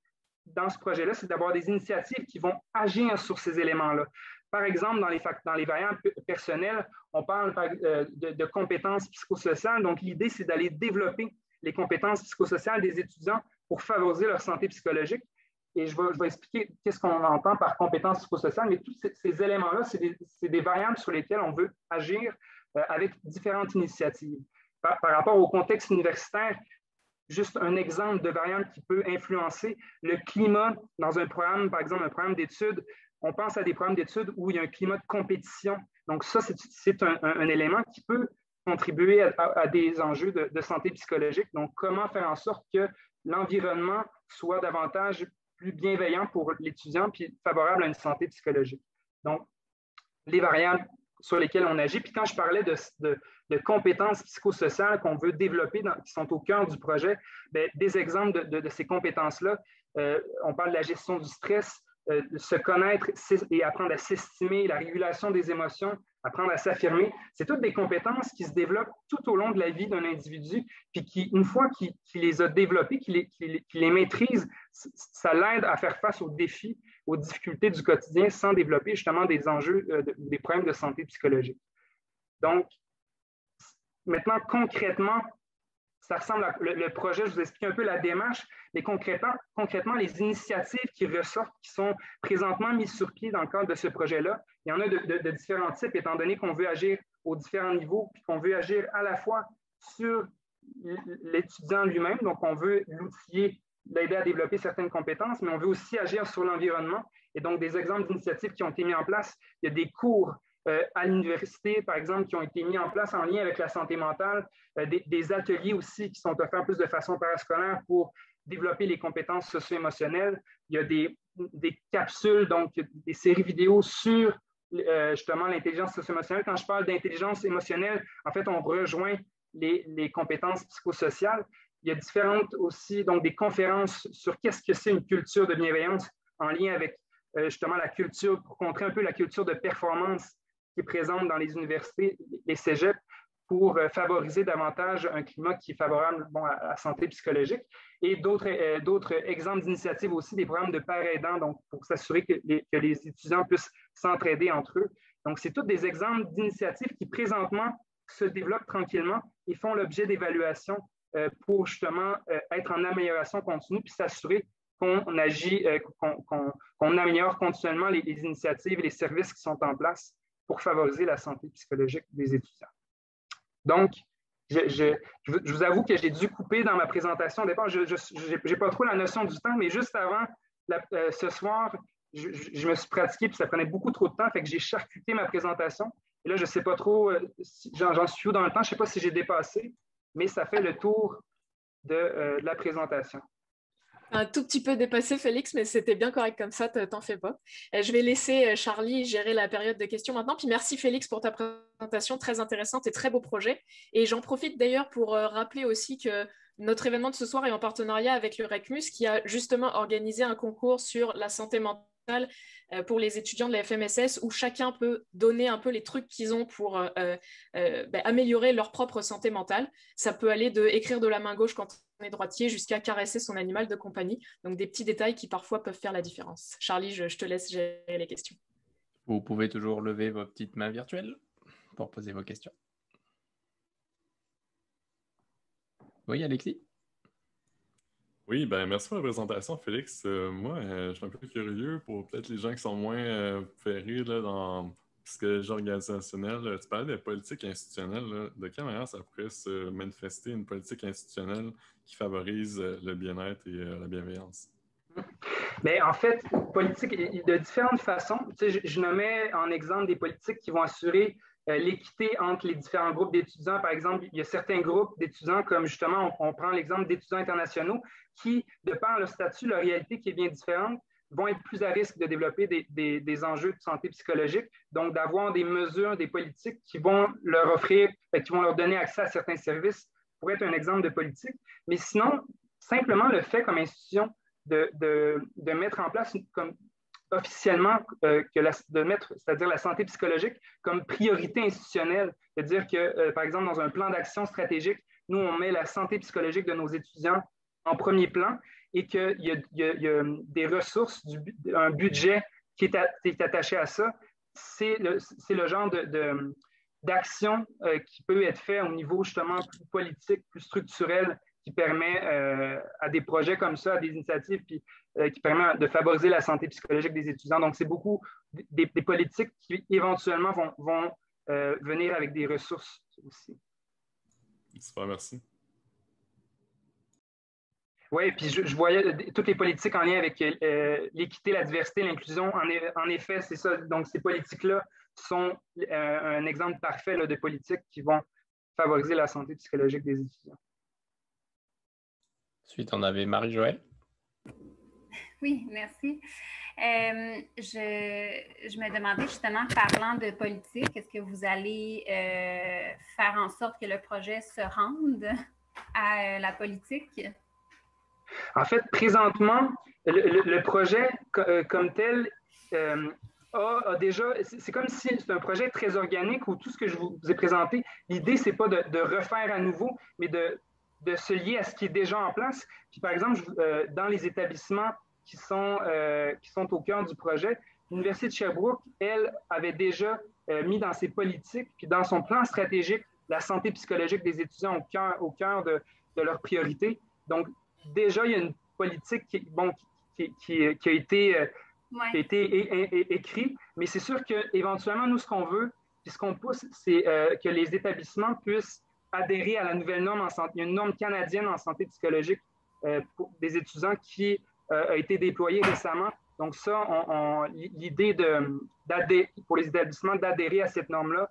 [SPEAKER 10] dans ce projet-là, c'est d'avoir des initiatives qui vont agir sur ces éléments-là. Par exemple, dans les variables personnelles, on parle de compétences psychosociales. Donc, l'idée, c'est d'aller développer les compétences psychosociales des étudiants pour favoriser leur santé psychologique. Et je vais expliquer qu'est-ce qu'on entend par compétences psychosociales, mais tous ces éléments-là, c'est des variables sur lesquelles on veut agir avec différentes initiatives. Par rapport au contexte universitaire, juste un exemple de variable qui peut influencer le climat dans un programme, par exemple un programme d'études. On pense à des programmes d'études où il y a un climat de compétition. Donc ça, c'est un élément qui peut contribuer à des enjeux de santé psychologique. Donc, comment faire en sorte que l'environnement soit davantage plus bienveillant pour l'étudiant puis favorable à une santé psychologique. Donc, les variables sur lesquels on agit. Puis quand je parlais de compétences psychosociales qu'on veut développer, qui sont au cœur du projet, bien, des exemples de ces compétences-là, on parle de la gestion du stress, se connaître et apprendre à s'estimer, la régulation des émotions, apprendre à s'affirmer. C'est toutes des compétences qui se développent tout au long de la vie d'un individu, puis qui, une fois qu'il les a développées, qu'il les maîtrise, ça l'aide à faire face aux défis, aux difficultés du quotidien sans développer justement des enjeux, des problèmes de santé psychologique. Donc, maintenant, concrètement, ça ressemble à le projet, je vous explique un peu la démarche, mais concrètement, les initiatives qui ressortent, qui sont présentement mises sur pied dans le cadre de ce projet-là, il y en a de différents types, étant donné qu'on veut agir aux différents niveaux, puis qu'on veut agir à la fois sur l'étudiant lui-même, donc on veut l'outiller, l'aider à développer certaines compétences, mais on veut aussi agir sur l'environnement. Et donc, des exemples d'initiatives qui ont été mis en place, il y a des cours à l'université, par exemple, qui ont été mis en place en lien avec la santé mentale, des ateliers aussi qui sont offerts plus de façon parascolaire pour développer les compétences socio-émotionnelles. Il y a des capsules, donc des séries vidéo sur justement l'intelligence socio-émotionnelle. Quand je parle d'intelligence émotionnelle, en fait, on rejoint les compétences psychosociales. Il y a différentes aussi, donc des conférences sur qu'est-ce que c'est une culture de bienveillance en lien avec justement la culture, pour contrer un peu la culture de performance qui est présente dans les universités, les cégeps, pour favoriser davantage un climat qui est favorable à la santé psychologique. Et d'autres exemples d'initiatives aussi, des programmes de pairs aidants, donc pour s'assurer que les étudiants puissent s'entraider entre eux. Donc, c'est tous des exemples d'initiatives qui présentement se développent tranquillement et font l'objet d'évaluation pour justement être en amélioration continue puis s'assurer qu'on agit, qu'on améliore continuellement les initiatives et les services qui sont en place pour favoriser la santé psychologique des étudiants. Donc, je vous avoue que j'ai dû couper dans ma présentation. Au départ, je n'ai pas trop la notion du temps, mais juste avant, ce soir, je me suis pratiqué, puis ça prenait beaucoup trop de temps, fait que j'ai charcuté ma présentation. Et là, je ne sais pas trop, j'en suis où dans le temps, je ne sais pas si j'ai dépassé, mais ça fait le tour de la présentation.
[SPEAKER 2] Un tout petit peu dépassé, Félix, mais c'était bien correct comme ça, t'en fais pas. Je vais laisser Charlie gérer la période de questions maintenant. Puis merci, Félix, pour ta présentation très intéressante et très beau projet. Et j'en profite d'ailleurs pour rappeler aussi que notre événement de ce soir est en partenariat avec le RECMUS, qui a justement organisé un concours sur la santé mentale pour les étudiants de la FMSS, où chacun peut donner un peu les trucs qu'ils ont pour améliorer leur propre santé mentale. Ça peut aller de écrire de la main gauche quand on est droitier jusqu'à caresser son animal de compagnie. Donc des petits détails qui parfois peuvent faire la différence. Charlie, je te laisse gérer les questions.
[SPEAKER 6] Vous pouvez toujours lever vos petites mains virtuelles pour poser vos questions. Oui, Alexis?
[SPEAKER 1] Oui, ben merci pour la présentation, Félix. Moi, je suis un peu curieux pour peut-être les gens qui sont moins ferrés là, dans psychologie organisationnelle. Tu parlais de politique institutionnelle. Là. De quelle manière ça pourrait se manifester une politique institutionnelle qui favorise le bien-être et la bienveillance?
[SPEAKER 10] Mais en fait, politique, de différentes façons. Tu sais, je nommais en exemple des politiques qui vont assurer l'équité entre les différents groupes d'étudiants. Par exemple, il y a certains groupes d'étudiants, comme justement, on prend l'exemple d'étudiants internationaux, qui, de par leur statut, leur réalité qui est bien différente, vont être plus à risque de développer des enjeux de santé psychologique. Donc, d'avoir des mesures, des politiques qui vont leur offrir, qui vont leur donner accès à certains services pourrait être un exemple de politique. Mais sinon, simplement le fait comme institution de mettre en place comme officiellement c'est-à-dire la santé psychologique comme priorité institutionnelle, c'est-à-dire que, par exemple, dans un plan d'action stratégique, nous, on met la santé psychologique de nos étudiants en premier plan et qu'il y a des ressources, un budget qui est attaché à ça. C'est le genre d'action qui peut être fait au niveau justement plus politique, plus structurel, qui permet à des projets comme ça, à des initiatives qui permettent de favoriser la santé psychologique des étudiants. Donc, c'est beaucoup des politiques qui éventuellement vont venir avec des ressources aussi.
[SPEAKER 1] Super, merci.
[SPEAKER 10] Oui, puis je voyais toutes les politiques en lien avec l'équité, la diversité, l'inclusion. En effet, c'est ça. Donc, ces politiques-là sont un exemple parfait là, de politiques qui vont favoriser la santé psychologique des étudiants.
[SPEAKER 6] Ensuite, on avait Marie-Joëlle.
[SPEAKER 7] Oui, merci. Je me demandais justement, parlant de politique, est-ce que vous allez faire en sorte que le projet se rende à la politique?
[SPEAKER 10] En fait, présentement, le projet comme tel a déjà, c'est comme si c'est un projet très organique où tout ce que je vous ai présenté, l'idée, c'est pas de refaire à nouveau, mais de se lier à ce qui est déjà en place. Puis, par exemple, dans les établissements qui sont au cœur du projet, l'Université de Sherbrooke, elle, avait déjà mis dans ses politiques, puis dans son plan stratégique, la santé psychologique des étudiants au cœur de leurs priorités. Donc, déjà, il y a une politique qui a été écrite, mais c'est sûr qu'éventuellement, nous, ce qu'on veut, puis ce qu'on pousse, c'est que les établissements puissent adhérer à la nouvelle norme en santé. Il y a une norme canadienne en santé psychologique pour des étudiants qui a été déployée récemment. Donc ça, l'idée pour les établissements d'adhérer à cette norme-là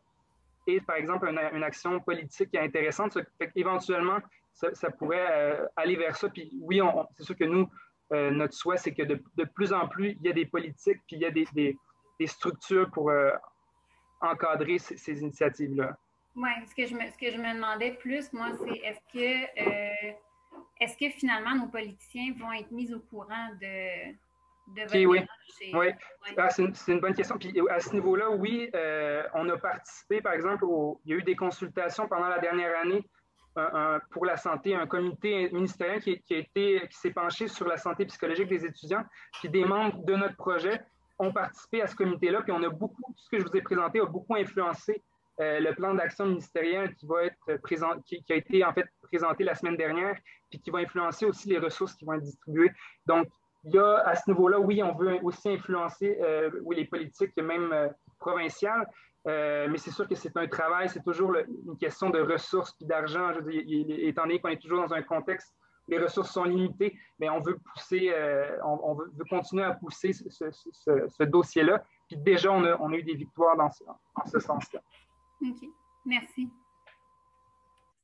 [SPEAKER 10] est, par exemple, une action politique intéressante. Éventuellement, ça pourrait aller vers ça. Puis oui, c'est sûr que nous, notre souhait, c'est que de plus en plus, il y a des politiques, puis il y a des structures pour encadrer ces initiatives-là.
[SPEAKER 7] Oui, ce que je me demandais plus, moi, c'est est-ce que finalement nos politiciens vont être mis au courant de votre
[SPEAKER 10] démarche? Oui, c'est une bonne question. Puis à ce niveau-là, oui, on a participé, par exemple, il y a eu des consultations pendant la dernière année pour la santé, un comité ministériel qui s'est penché sur la santé psychologique des étudiants, puis des membres de notre projet ont participé à ce comité-là, puis on a tout ce que je vous ai présenté a beaucoup influencé le plan d'action ministériel qui va être qui a été en fait présenté la semaine dernière, puis qui va influencer aussi les ressources qui vont être distribuées. Donc, il y a à ce niveau-là, oui, on veut aussi influencer les politiques, même provinciales, mais c'est sûr que c'est un travail, c'est toujours une question de ressources et d'argent. Je veux dire, étant donné qu'on est toujours dans un contexte où les ressources sont limitées, mais on veut pousser, on veut continuer à pousser ce dossier-là. Puis déjà, on a eu des victoires dans ce sens-là.
[SPEAKER 7] OK. Merci.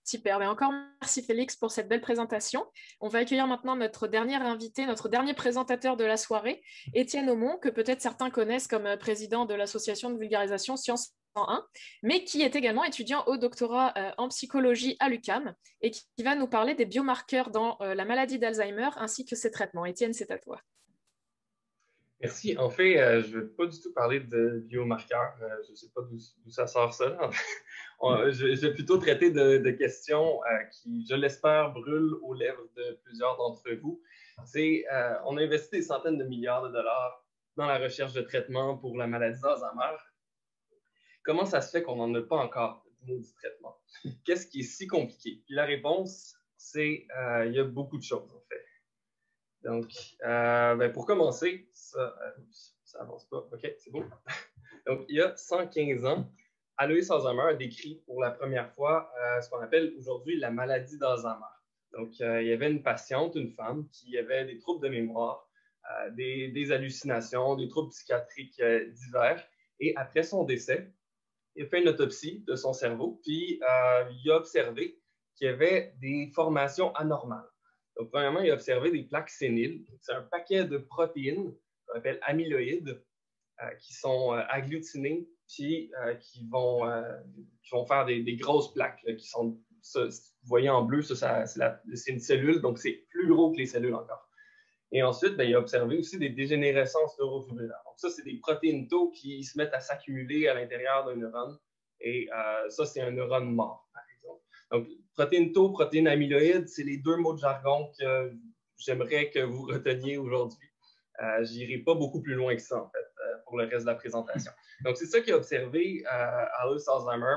[SPEAKER 2] Super. Bien, encore merci Félix pour cette belle présentation. On va accueillir maintenant notre dernier invité, notre dernier présentateur de la soirée, Étienne Aumont, que peut-être certains connaissent comme président de l'association de vulgarisation Sciences 101, mais qui est également étudiant au doctorat en psychologie à l'UQAM et qui va nous parler des biomarqueurs dans la maladie d'Alzheimer ainsi que ses traitements. Étienne, c'est à toi.
[SPEAKER 11] Merci. En fait, je ne vais pas du tout parler de biomarqueurs. Je ne sais pas d'où ça sort ça. Je vais plutôt traiter de questions qui, je l'espère, brûlent aux lèvres de plusieurs d'entre vous. On a investi des centaines de milliards de dollars dans la recherche de traitements pour la maladie d'Alzheimer. Comment ça se fait qu'on n'en a pas encore de maudit traitement? Qu'est-ce qui est si compliqué? Puis la réponse, c'est il y a beaucoup de choses, en fait. Donc, pour commencer, ça avance pas. OK, c'est bon. Donc, il y a 115 ans, Alois Alzheimer a décrit pour la première fois ce qu'on appelle aujourd'hui la maladie d'Alzheimer. Donc, il y avait une patiente, une femme, qui avait des troubles de mémoire, des hallucinations, des troubles psychiatriques divers. Et après son décès, il a fait une autopsie de son cerveau, puis il a observé qu'il y avait des formations anormales. Donc, premièrement, il a observé des plaques séniles. C'est un paquet de protéines qu'on appelle amyloïdes qui sont agglutinées puis qui vont faire des grosses plaques là, qui sont, ça, vous voyez en bleu, c'est une cellule, donc c'est plus gros que les cellules encore. Et ensuite, il a observé aussi des dégénérescences neurofibrillaires. Donc ça, c'est des protéines tau qui se mettent à s'accumuler à l'intérieur d'un neurone. Et ça, c'est un neurone mort, par exemple. Donc, protéines tau, protéines amyloïdes, c'est les deux mots de jargon que j'aimerais que vous reteniez aujourd'hui. Je n'irai pas beaucoup plus loin que ça, en fait, pour le reste de la présentation. Donc, c'est ça qu'a observé Alois Alzheimer,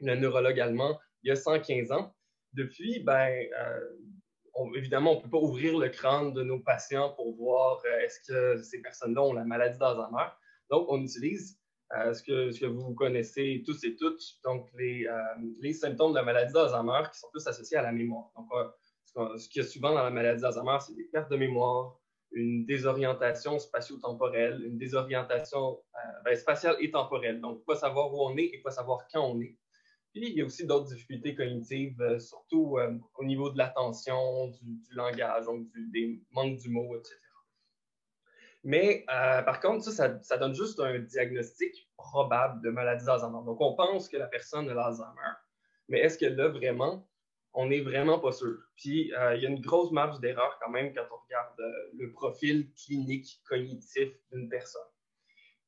[SPEAKER 11] le neurologue allemand, il y a 115 ans. Depuis, évidemment, on ne peut pas ouvrir le crâne de nos patients pour voir est-ce que ces personnes-là ont la maladie d'Alzheimer. Donc, on utilise ce que vous connaissez tous et toutes, donc les symptômes de la maladie d'Alzheimer qui sont tous associés à la mémoire. Donc, ce qu'il y a souvent dans la maladie d'Alzheimer, c'est des pertes de mémoire, une désorientation spatio-temporelle, une désorientation spatiale et temporelle. Donc, pas savoir où on est et pas savoir quand on est. Puis, il y a aussi d'autres difficultés cognitives, surtout au niveau de l'attention, du langage, donc des manques du mot, etc. Mais par contre, ça donne juste un diagnostic probable de maladie d'Alzheimer. Donc, on pense que la personne a l'Alzheimer. Mais est-ce qu'elle l'a vraiment? On n'est vraiment pas sûr. Puis, il y a une grosse marge d'erreur quand même quand on regarde le profil clinique cognitif d'une personne.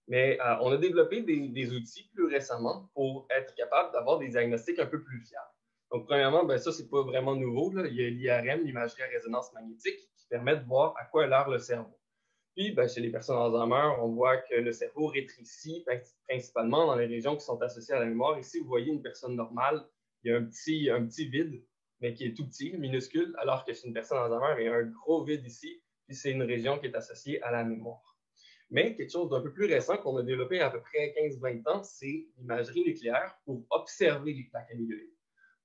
[SPEAKER 11] Mais on a développé des outils plus récemment pour être capable d'avoir des diagnostics un peu plus fiables. Donc, premièrement, ben, ça, c'est pas vraiment nouveau, là. Il y a l'IRM, l'imagerie à résonance magnétique, qui permet de voir à quoi a l'air le cerveau. Puis, ben, chez les personnes Alzheimer, on voit que le cerveau rétrécit principalement dans les régions qui sont associées à la mémoire. Ici, vous voyez une personne normale, il y a un petit vide, mais qui est tout petit, minuscule, alors que chez une personne Alzheimer, il y a un gros vide ici, puis c'est une région qui est associée à la mémoire. Mais quelque chose d'un peu plus récent qu'on a développé à peu près 15-20 ans, c'est l'imagerie nucléaire pour observer les plaques amyloïdes.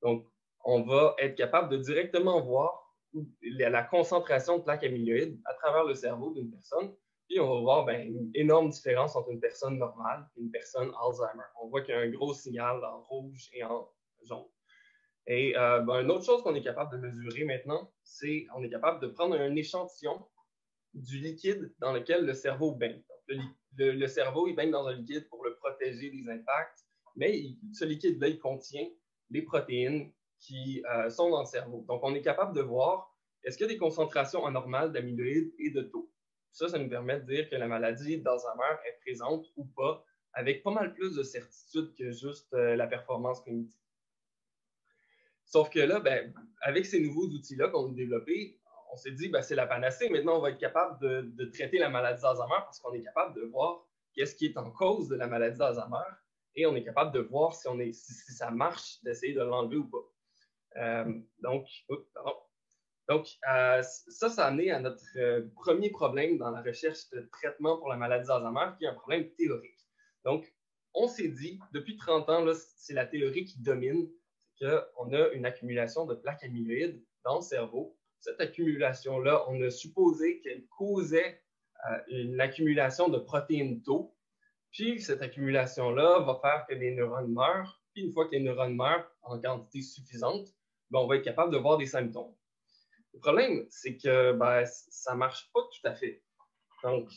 [SPEAKER 11] Donc, on va être capable de directement voir la concentration de plaques amyloïdes à travers le cerveau d'une personne, puis on va voir une énorme différence entre une personne normale et une personne Alzheimer. On voit qu'il y a un gros signal en rouge et en jaune. Et une autre chose qu'on est capable de mesurer maintenant, c'est qu'on est capable de prendre un échantillon du liquide dans lequel le cerveau baigne. Donc, le cerveau, il baigne dans un liquide pour le protéger des impacts, mais ce liquide-là, il contient les protéines qui sont dans le cerveau. Donc, on est capable de voir est-ce qu'il y a des concentrations anormales d'amyloïdes et de tau. Ça nous permet de dire que la maladie d'Alzheimer est présente ou pas, avec pas mal plus de certitude que juste la performance cognitive. Sauf que là, avec ces nouveaux outils-là qu'on a développés, on s'est dit, c'est la panacée. Maintenant, on va être capable de traiter la maladie d'Alzheimer parce qu'on est capable de voir qu'est-ce qui est en cause de la maladie d'Alzheimer et on est capable de voir si ça marche d'essayer de l'enlever ou pas. Donc, ça a amené à notre premier problème dans la recherche de traitement pour la maladie d'Alzheimer, qui est un problème théorique. Donc, on s'est dit, depuis 30 ans, c'est la théorie qui domine, c'est qu'on a une accumulation de plaques amyloïdes dans le cerveau. Cette accumulation-là, on a supposé qu'elle causait une accumulation de protéines tau. Puis, cette accumulation-là va faire que les neurones meurent. Puis, une fois que les neurones meurent en quantité suffisante, on va être capable de voir des symptômes. Le problème, c'est que ça ne marche pas tout à fait. Donc,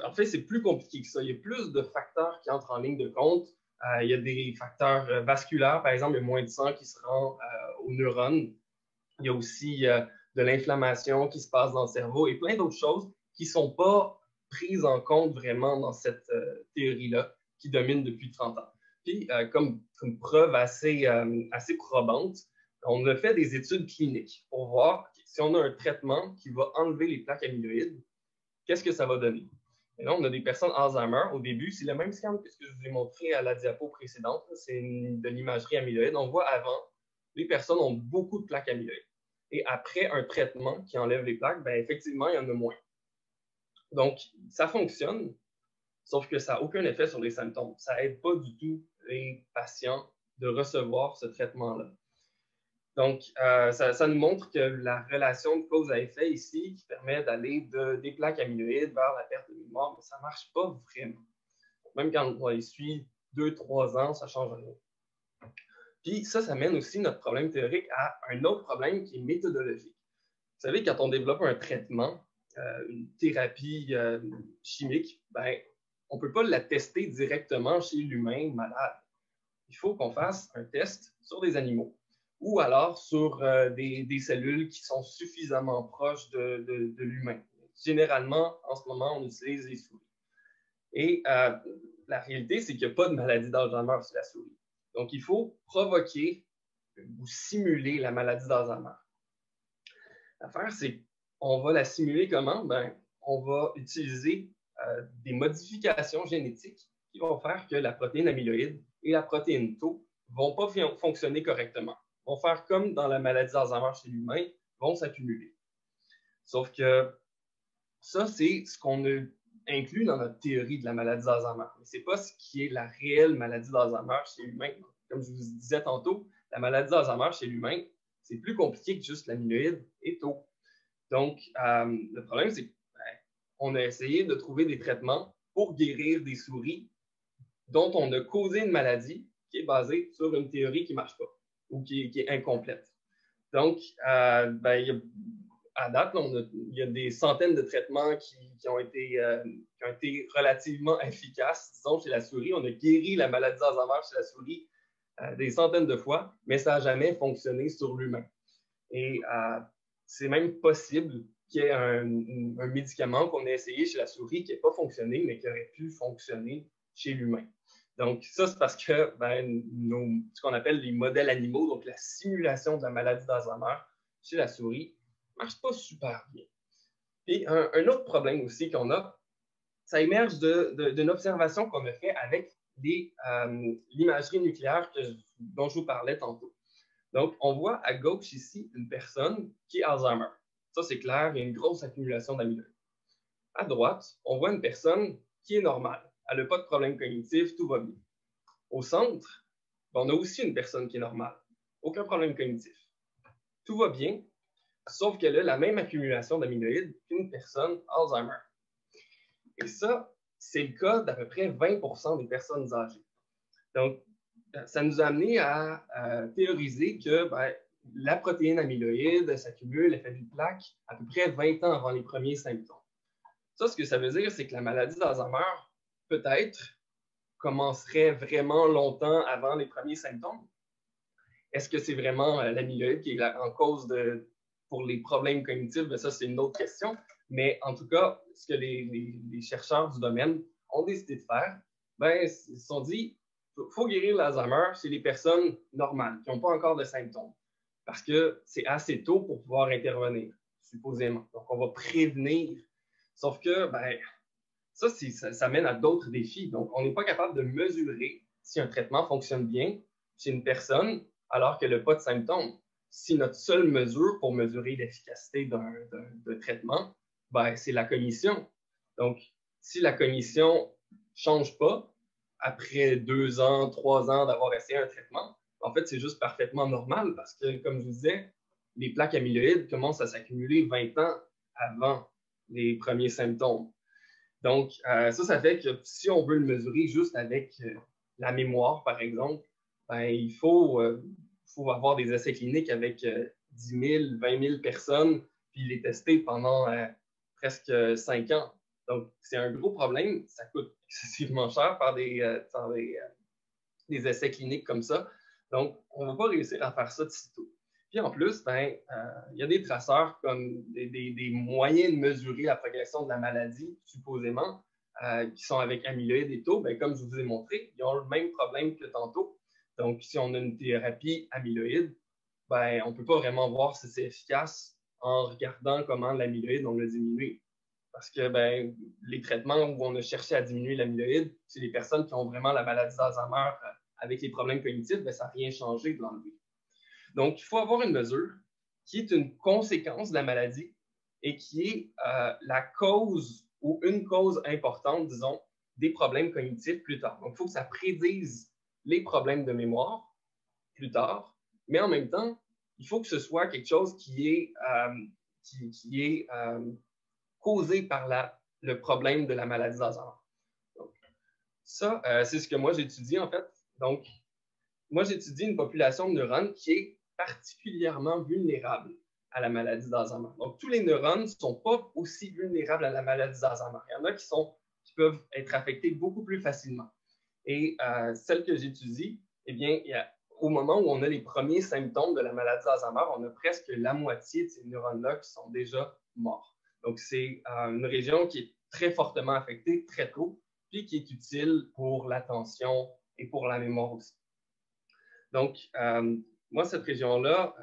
[SPEAKER 11] en fait, c'est plus compliqué que ça. Il y a plus de facteurs qui entrent en ligne de compte. Il y a des facteurs vasculaires, par exemple, il y a moins de sang qui se rend aux neurones. Il y a aussi de l'inflammation qui se passe dans le cerveau et plein d'autres choses qui ne sont pas prises en compte vraiment dans cette théorie-là qui domine depuis 30 ans. Puis, comme preuve assez probante, on a fait des études cliniques pour voir si on a un traitement qui va enlever les plaques amyloïdes, qu'est-ce que ça va donner. Et là, on a des personnes Alzheimer. Au début, c'est le même scan que ce que je vous ai montré à la diapo précédente. C'est de l'imagerie amyloïde. On voit avant, les personnes ont beaucoup de plaques amyloïdes. Et après un traitement qui enlève les plaques, effectivement, il y en a moins. Donc, ça fonctionne, sauf que ça n'a aucun effet sur les symptômes. Ça n'aide pas du tout les patients de recevoir ce traitement-là. Donc, ça nous montre que la relation de cause à effet ici, qui permet d'aller des plaques amyloïdes vers la perte de mémoire, ça ne marche pas vraiment. Même quand on les suit 2-3 ans, ça ne change rien. Puis ça mène aussi notre problème théorique à un autre problème qui est méthodologique. Vous savez, quand on développe un traitement, une thérapie chimique, on ne peut pas la tester directement chez l'humain malade. Il faut qu'on fasse un test sur des animaux ou alors sur des cellules qui sont suffisamment proches de l'humain. Généralement, en ce moment, on utilise les souris. Et la réalité, c'est qu'il n'y a pas de maladie d'Alzheimer sur la souris. Donc, il faut provoquer ou simuler la maladie d'Alzheimer. L'affaire, c'est qu'on va la simuler comment? On va utiliser des modifications génétiques qui vont faire que la protéine amyloïde et la protéine tau ne vont pas fonctionner correctement. Vont faire comme dans la maladie d'Alzheimer chez l'humain, vont s'accumuler. Sauf que ça, c'est ce qu'on a inclus dans notre théorie de la maladie d'Alzheimer. Mais ce n'est pas ce qui est la réelle maladie d'Alzheimer chez l'humain. Comme je vous disais tantôt, la maladie d'Alzheimer chez l'humain, c'est plus compliqué que juste l'amyloïde et tau. Donc, le problème, c'est qu'on a essayé de trouver des traitements pour guérir des souris dont on a causé une maladie qui est basée sur une théorie qui ne marche pas ou qui est incomplète. Donc, à à date, il y a des centaines de traitements qui ont été relativement efficaces, disons, chez la souris. On a guéri la maladie d'Alzheimer chez la souris des centaines de fois, mais ça n'a jamais fonctionné sur l'humain. Et c'est même possible qu'il y ait un médicament qu'on a essayé chez la souris qui n'ait pas fonctionné, mais qui aurait pu fonctionner chez l'humain. Donc, ça, c'est parce que ce qu'on appelle les modèles animaux, donc la simulation de la maladie d'Alzheimer chez la souris, ne marche pas super bien. Et un autre problème aussi qu'on a, ça émerge d'une observation qu'on a fait avec l'imagerie nucléaire dont je vous parlais tantôt. Donc, on voit à gauche ici une personne qui est Alzheimer. Ça, c'est clair, il y a une grosse accumulation d'amyloïdes. À droite, on voit une personne qui est normale. Elle n'a pas de problème cognitif, tout va bien. Au centre, on a aussi une personne qui est normale. Aucun problème cognitif. Tout va bien, sauf qu'elle a la même accumulation d'amyloïdes qu'une personne Alzheimer. Et ça, c'est le cas d'à peu près 20% des personnes âgées. Donc, ça nous a amené à théoriser que la protéine amyloïde s'accumule, elle fait du plaque à peu près 20 ans avant les premiers symptômes. Ça, ce que ça veut dire, c'est que la maladie d'Alzheimer, peut-être, commencerait vraiment longtemps avant les premiers symptômes. Est-ce que c'est vraiment l'amyloïde qui est en cause pour les problèmes cognitifs? Bien, ça, c'est une autre question. Mais en tout cas, ce que les chercheurs du domaine ont décidé de faire, ils se sont dit, il faut guérir l'Alzheimer chez les personnes normales, qui n'ont pas encore de symptômes. Parce que c'est assez tôt pour pouvoir intervenir, supposément. Donc, on va prévenir. Sauf que, ça mène à d'autres défis. Donc, on n'est pas capable de mesurer si un traitement fonctionne bien chez une personne alors qu'elle n'a pas de symptômes. Si notre seule mesure pour mesurer l'efficacité d'un traitement, c'est la cognition. Donc, si la cognition ne change pas après 2 ans, 3 ans d'avoir essayé un traitement, en fait, c'est juste parfaitement normal parce que, comme je vous disais, les plaques amyloïdes commencent à s'accumuler 20 ans avant les premiers symptômes. Donc, ça fait que si on veut le mesurer juste avec la mémoire, par exemple, il faut avoir des essais cliniques avec 10 000, 20 000 personnes, puis les tester pendant presque 5 ans. Donc, c'est un gros problème. Ça coûte excessivement cher par des essais cliniques comme ça. Donc, on ne va pas réussir à faire ça de sitôt. Puis en plus, il y a des traceurs comme des moyens de mesurer la progression de la maladie, supposément, qui sont avec amyloïdes et taux. Comme je vous ai montré, ils ont le même problème que tantôt. Donc, si on a une thérapie amyloïde, on ne peut pas vraiment voir si c'est efficace en regardant comment l'amyloïde, on l'a diminué. Parce que les traitements où on a cherché à diminuer l'amyloïde, c'est les personnes qui ont vraiment la maladie d'Alzheimer avec les problèmes cognitifs, ça n'a rien changé de l'enlever. Donc, il faut avoir une mesure qui est une conséquence de la maladie et qui est la cause ou une cause importante, disons, des problèmes cognitifs plus tard. Donc, il faut que ça prédise les problèmes de mémoire plus tard, mais en même temps, il faut que ce soit quelque chose qui est causé par le problème de la maladie d'Alzheimer. Donc, ça, c'est ce que moi j'étudie en fait. Donc, moi j'étudie une population de neurones qui est particulièrement vulnérable à la maladie d'Alzheimer. Donc, tous les neurones ne sont pas aussi vulnérables à la maladie d'Alzheimer. Il y en a qui peuvent être affectés beaucoup plus facilement. Et celle que j'étudie, au moment où on a les premiers symptômes de la maladie d'Alzheimer, on a presque la moitié de ces neurones-là qui sont déjà morts. Donc, c'est une région qui est très fortement affectée très tôt, puis qui est utile pour l'attention et pour la mémoire aussi. Donc, moi, cette région-là,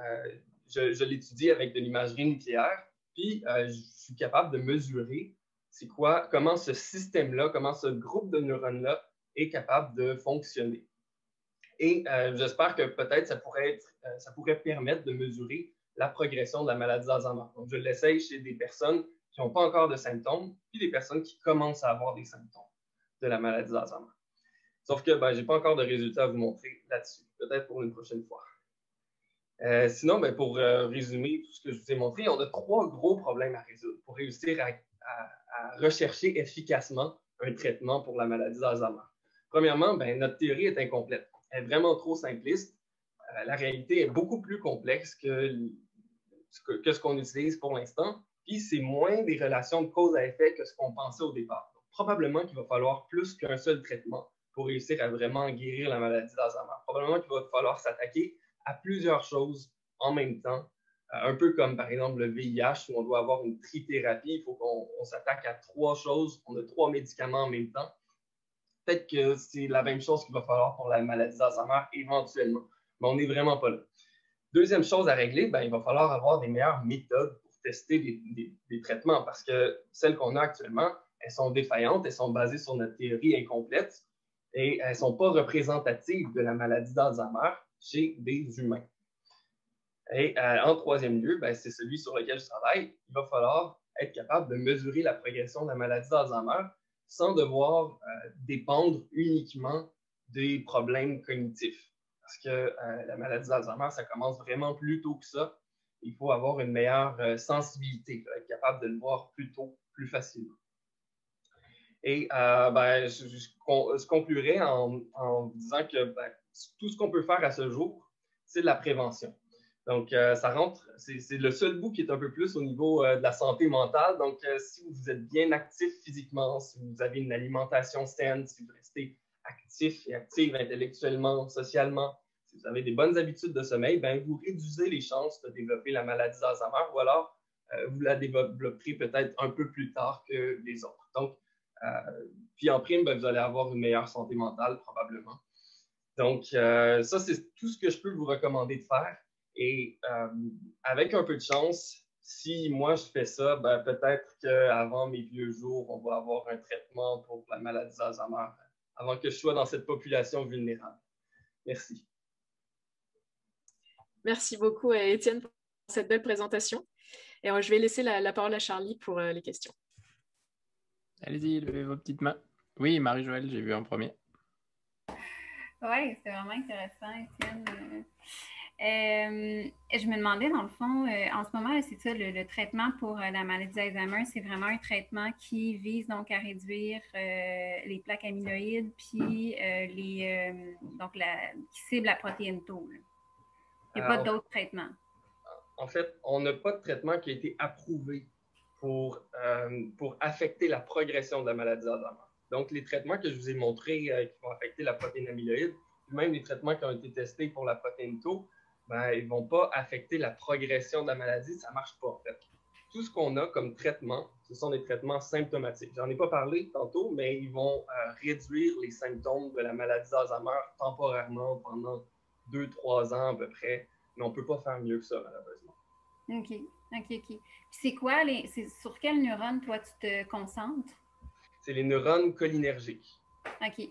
[SPEAKER 11] je l'étudie avec de l'imagerie nucléaire, puis je suis capable de mesurer comment ce système-là, comment ce groupe de neurones-là est capable de fonctionner. Et j'espère que peut-être ça pourrait permettre de mesurer la progression de la maladie d'Alzheimer. Donc, je l'essaye chez des personnes qui n'ont pas encore de symptômes, puis des personnes qui commencent à avoir des symptômes de la maladie d'Alzheimer. Sauf que je n'ai pas encore de résultats à vous montrer là-dessus, peut-être pour une prochaine fois. Sinon, pour résumer tout ce que je vous ai montré, on a 3 gros problèmes à résoudre pour réussir à rechercher efficacement un traitement pour la maladie d'Alzheimer. Premièrement, notre théorie est incomplète. Elle est vraiment trop simpliste. La réalité est beaucoup plus complexe que que ce qu'on utilise pour l'instant. Puis c'est moins des relations de cause à effet que ce qu'on pensait au départ. Donc, probablement qu'il va falloir plus qu'un seul traitement pour réussir à vraiment guérir la maladie d'Alzheimer. Probablement qu'il va falloir s'attaquer à plusieurs choses en même temps. Un peu comme, par exemple, le VIH, où on doit avoir une trithérapie. Il faut qu'on s'attaque à 3 choses. On a 3 médicaments en même temps. Peut-être que c'est la même chose qu'il va falloir pour la maladie d'Alzheimer éventuellement. Mais on n'est vraiment pas là. Deuxième chose à régler, il va falloir avoir des meilleures méthodes pour tester des traitements parce que celles qu'on a actuellement, elles sont défaillantes, elles sont basées sur notre théorie incomplète et elles ne sont pas représentatives de la maladie d'Alzheimer chez des humains. Et en troisième lieu, c'est celui sur lequel je travaille. Il va falloir être capable de mesurer la progression de la maladie d'Alzheimer sans devoir dépendre uniquement des problèmes cognitifs. Parce que la maladie d'Alzheimer, ça commence vraiment plus tôt que ça. Il faut avoir une meilleure sensibilité, être capable de le voir plus tôt, plus facilement. Et je conclurai en disant que tout ce qu'on peut faire à ce jour, c'est de la prévention. Donc, ça rentre, c'est le seul bout qui est un peu plus au niveau de la santé mentale. Donc, si vous êtes bien actif physiquement, si vous avez une alimentation saine, si vous restez actif et active intellectuellement, socialement, si vous avez des bonnes habitudes de sommeil, vous réduisez les chances de développer la maladie d'Alzheimer ou alors vous la développerez peut-être un peu plus tard que les autres. Donc, puis en prime, vous allez avoir une meilleure santé mentale probablement. Donc, ça, c'est tout ce que je peux vous recommander de faire. Et avec un peu de chance, si moi je fais ça, peut-être qu'avant mes vieux jours, on va avoir un traitement pour la maladie d'Alzheimer avant que je sois dans cette population vulnérable. Merci.
[SPEAKER 2] Merci beaucoup, Étienne, pour cette belle présentation. Et je vais laisser la parole à Charlie pour les questions.
[SPEAKER 6] Allez-y, levez vos petites mains. Oui, Marie-Joëlle, j'ai vu en premier.
[SPEAKER 7] Oui, c'est vraiment intéressant, Étienne. Je me demandais, dans le fond, en ce moment, c'est ça, le traitement pour la maladie d'Alzheimer, c'est vraiment un traitement qui vise donc à réduire les plaques amyloïdes, puis qui cible la protéine tau. Il n'y a pas d'autres traitements.
[SPEAKER 11] En fait, on n'a pas de traitement qui a été approuvé pour affecter la progression de la maladie d'Alzheimer. Donc, les traitements que je vous ai montrés qui vont affecter la protéine amyloïde, même les traitements qui ont été testés pour la protéine tau, ils ne vont pas affecter la progression de la maladie, ça ne marche pas en fait. Tout ce qu'on a comme traitement, ce sont des traitements symptomatiques. J'en ai pas parlé tantôt, mais ils vont réduire les symptômes de la maladie d'Alzheimer temporairement pendant 2-3 ans à peu près, mais on ne peut pas faire mieux que ça, malheureusement.
[SPEAKER 7] OK. C'est quoi, c'est sur quel neurone, toi, tu te concentres?
[SPEAKER 11] C'est les neurones cholinergiques.
[SPEAKER 7] OK.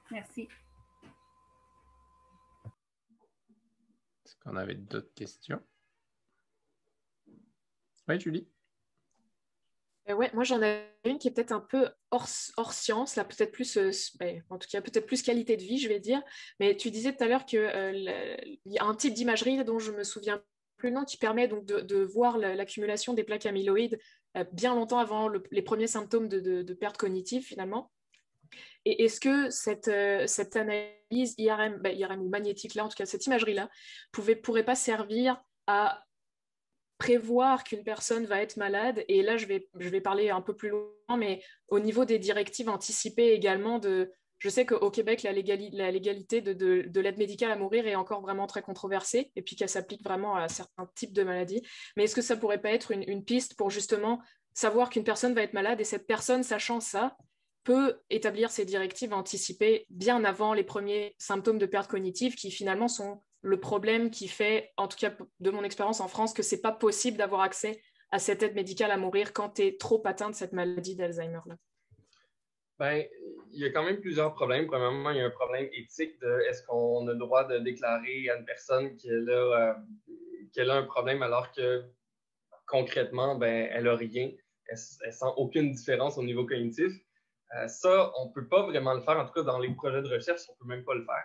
[SPEAKER 7] Merci.
[SPEAKER 6] Est-ce qu'on avait d'autres questions? Oui, Julie?
[SPEAKER 2] Ouais, moi j'en ai une qui est peut-être un peu hors science, là, peut-être plus, en tout cas peut-être plus qualité de vie, je vais dire. Mais tu disais tout à l'heure qu'il y a un type d'imagerie dont je me souviens plus le nom qui permet donc de voir l'accumulation des plaques amyloïdes bien longtemps avant les premiers symptômes de perte cognitive finalement. Et est-ce que cette analyse IRM ou magnétique là, en tout cas cette imagerie-là, pourrait pas servir à prévoir qu'une personne va être malade? Et là, je vais parler un peu plus loin, mais au niveau des directives anticipées également, je sais qu'au Québec, la légalité de l'aide médicale à mourir est encore vraiment très controversée, et puis qu'elle s'applique vraiment à certains types de maladies. Mais est-ce que ça pourrait pas être une piste pour justement savoir qu'une personne va être malade, et cette personne, sachant ça, peut établir ses directives anticipées bien avant les premiers symptômes de perte cognitive qui finalement sont le problème qui fait, en tout cas de mon expérience en France, que c'est pas possible d'avoir accès à cette aide médicale à mourir quand tu es trop atteint de cette maladie d'Alzheimer-là?
[SPEAKER 11] Il y a quand même plusieurs problèmes. Premièrement, il y a un problème éthique de est-ce qu'on a le droit de déclarer à une personne qu'elle a un problème alors que concrètement, elle n'a rien. Elle sent aucune différence au niveau cognitif. Ça, on ne peut pas vraiment le faire. En tout cas, dans les projets de recherche, on ne peut même pas le faire.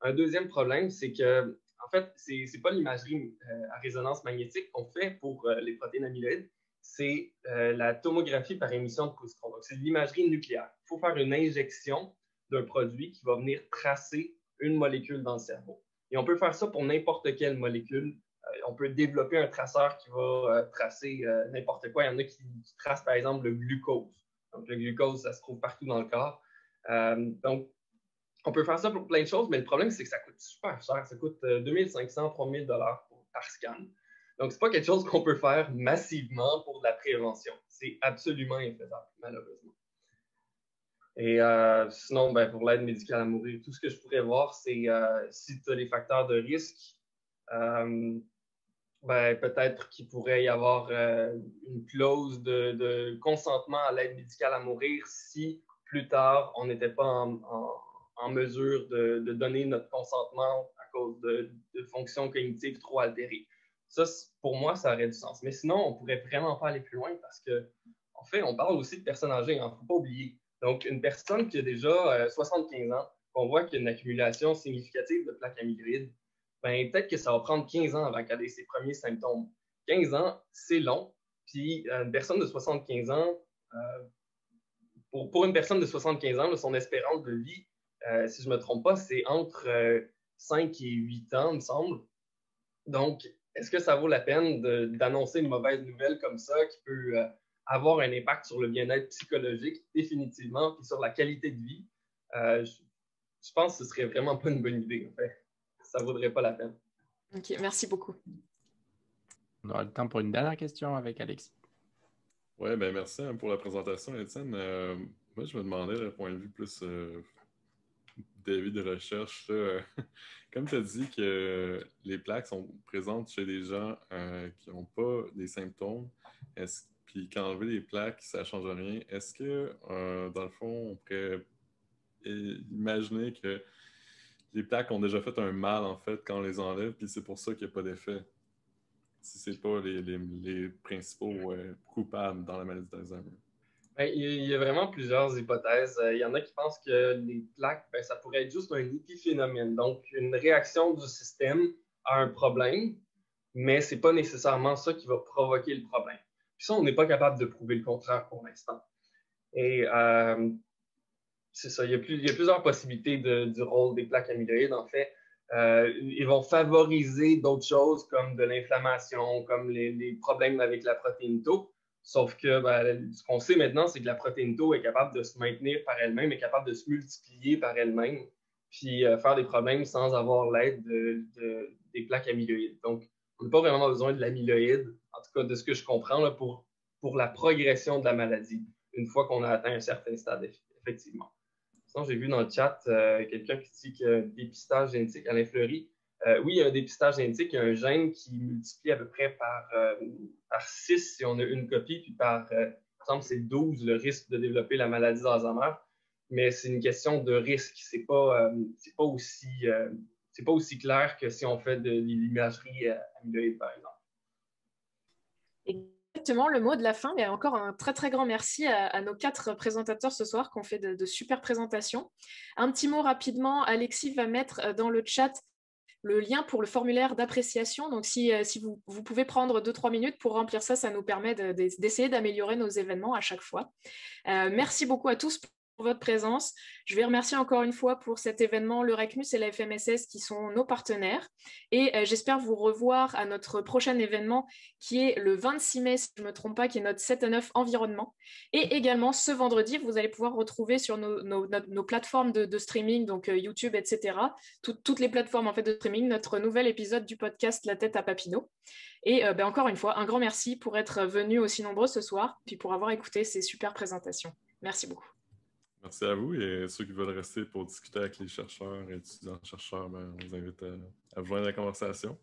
[SPEAKER 11] Un deuxième problème, c'est que, en fait, ce n'est pas l'imagerie à résonance magnétique qu'on fait pour les protéines amyloïdes, c'est la tomographie par émission de positrons. Donc, c'est de l'imagerie nucléaire. Il faut faire une injection d'un produit qui va venir tracer une molécule dans le cerveau. Et on peut faire ça pour n'importe quelle molécule. on peut développer un traceur qui va tracer n'importe quoi. Il y en a qui tracent, par exemple, le glucose. Donc, le glucose, ça se trouve partout dans le corps. Donc, on peut faire ça pour plein de choses, mais le problème, c'est que ça coûte super cher. Ça coûte 2500 $, 3000 $ par scan. Donc, ce n'est pas quelque chose qu'on peut faire massivement pour de la prévention. C'est absolument infaisable, malheureusement. Et sinon, pour l'aide médicale à mourir, tout ce que je pourrais voir, c'est si tu as des facteurs de risque, peut-être qu'il pourrait y avoir une clause de consentement à l'aide médicale à mourir si plus tard, on n'était pas en mesure de donner notre consentement à cause de fonctions cognitives trop altérées. Ça, pour moi, ça aurait du sens. Mais sinon, on pourrait vraiment pas aller plus loin parce que, en fait, on parle aussi de personnes âgées, il ne faut pas oublier. Donc, une personne qui a déjà 75 ans, qu'on voit qu'il y a une accumulation significative de plaques amyloïdes, peut-être que ça va prendre 15 ans avant qu'elle ait ses premiers symptômes. 15 ans, c'est long. Puis, une personne de 75 ans, pour une personne de 75 ans, son espérance de vie, si je ne me trompe pas, c'est entre 5 et 8 ans, il me semble. Donc, est-ce que ça vaut la peine d'annoncer une mauvaise nouvelle comme ça qui peut avoir un impact sur le bien-être psychologique, définitivement, puis sur la qualité de vie? Je pense que ce serait vraiment pas une bonne idée, en fait. Ça ne vaudrait pas la peine.
[SPEAKER 2] OK, merci beaucoup.
[SPEAKER 6] On aura le temps pour une dernière question avec Alexis.
[SPEAKER 1] Oui, merci pour la présentation, Étienne. Moi, je me demandais, d'un point de vue plus début de recherche, comme tu as dit que les plaques sont présentes chez des gens qui n'ont pas des symptômes, puis qu'enlever les plaques, ça ne change rien. Est-ce que, dans le fond, on pourrait imaginer que les plaques ont déjà fait un mal, en fait, quand on les enlève, puis c'est pour ça qu'il n'y a pas d'effet? Si ce n'est pas les principaux coupables dans la maladie d'Alzheimer.
[SPEAKER 11] Il y a vraiment plusieurs hypothèses. Il y en a qui pensent que les plaques, ça pourrait être juste un épiphénomène, donc une réaction du système à un problème, mais ce n'est pas nécessairement ça qui va provoquer le problème. Puis ça, on n'est pas capable de prouver le contraire pour l'instant. Et c'est ça, il y a plusieurs possibilités du rôle des plaques amyloïdes. En fait, ils vont favoriser d'autres choses comme de l'inflammation, comme les problèmes avec la protéine tau. Sauf que ce qu'on sait maintenant, c'est que la protéine tau est capable de se maintenir par elle-même, est capable de se multiplier par elle-même, puis faire des problèmes sans avoir l'aide des plaques amyloïdes. Donc, on n'a pas vraiment besoin de l'amyloïde, en tout cas de ce que je comprends, là, pour la progression de la maladie, une fois qu'on a atteint un certain stade, effectivement. Sinon, j'ai vu dans le chat quelqu'un qui dit qu'il y a un dépistage génétique. Alain Fleury. Oui, il y a un dépistage génétique. Il y a un gène qui multiplie à peu près par 6 si on a une copie, puis par, il me semble, c'est 12 le risque de développer la maladie d'Alzheimer. Mais c'est une question de risque. C'est pas aussi clair que si on fait de l'imagerie amyloïde, par exemple.
[SPEAKER 2] Exactement, le mot de la fin. Et encore un très très grand merci à nos 4 présentateurs ce soir qui ont fait de super présentations. Un petit mot rapidement, Alexis va mettre dans le chat le lien pour le formulaire d'appréciation. Donc si vous pouvez prendre 2-3 minutes pour remplir ça, ça nous permet d'essayer d'améliorer nos événements à chaque fois. Merci beaucoup à tous pour votre présence. Je vais remercier encore une fois pour cet événement le RECMUS et la FMSS qui sont nos partenaires. Et j'espère vous revoir à notre prochain événement qui est le 26 mai, si je ne me trompe pas, qui est notre 7 à 9 environnement. Et également, ce vendredi, vous allez pouvoir retrouver sur nos plateformes de streaming, donc YouTube, etc., toutes les plateformes en fait, de streaming, notre nouvel épisode du podcast La tête à Papineau. Et encore une fois, un grand merci pour être venus aussi nombreux ce soir, puis pour avoir écouté ces super présentations. Merci beaucoup.
[SPEAKER 1] Merci à vous et ceux qui veulent rester pour discuter avec les chercheurs et étudiants-chercheurs, on vous invite à joindre la conversation.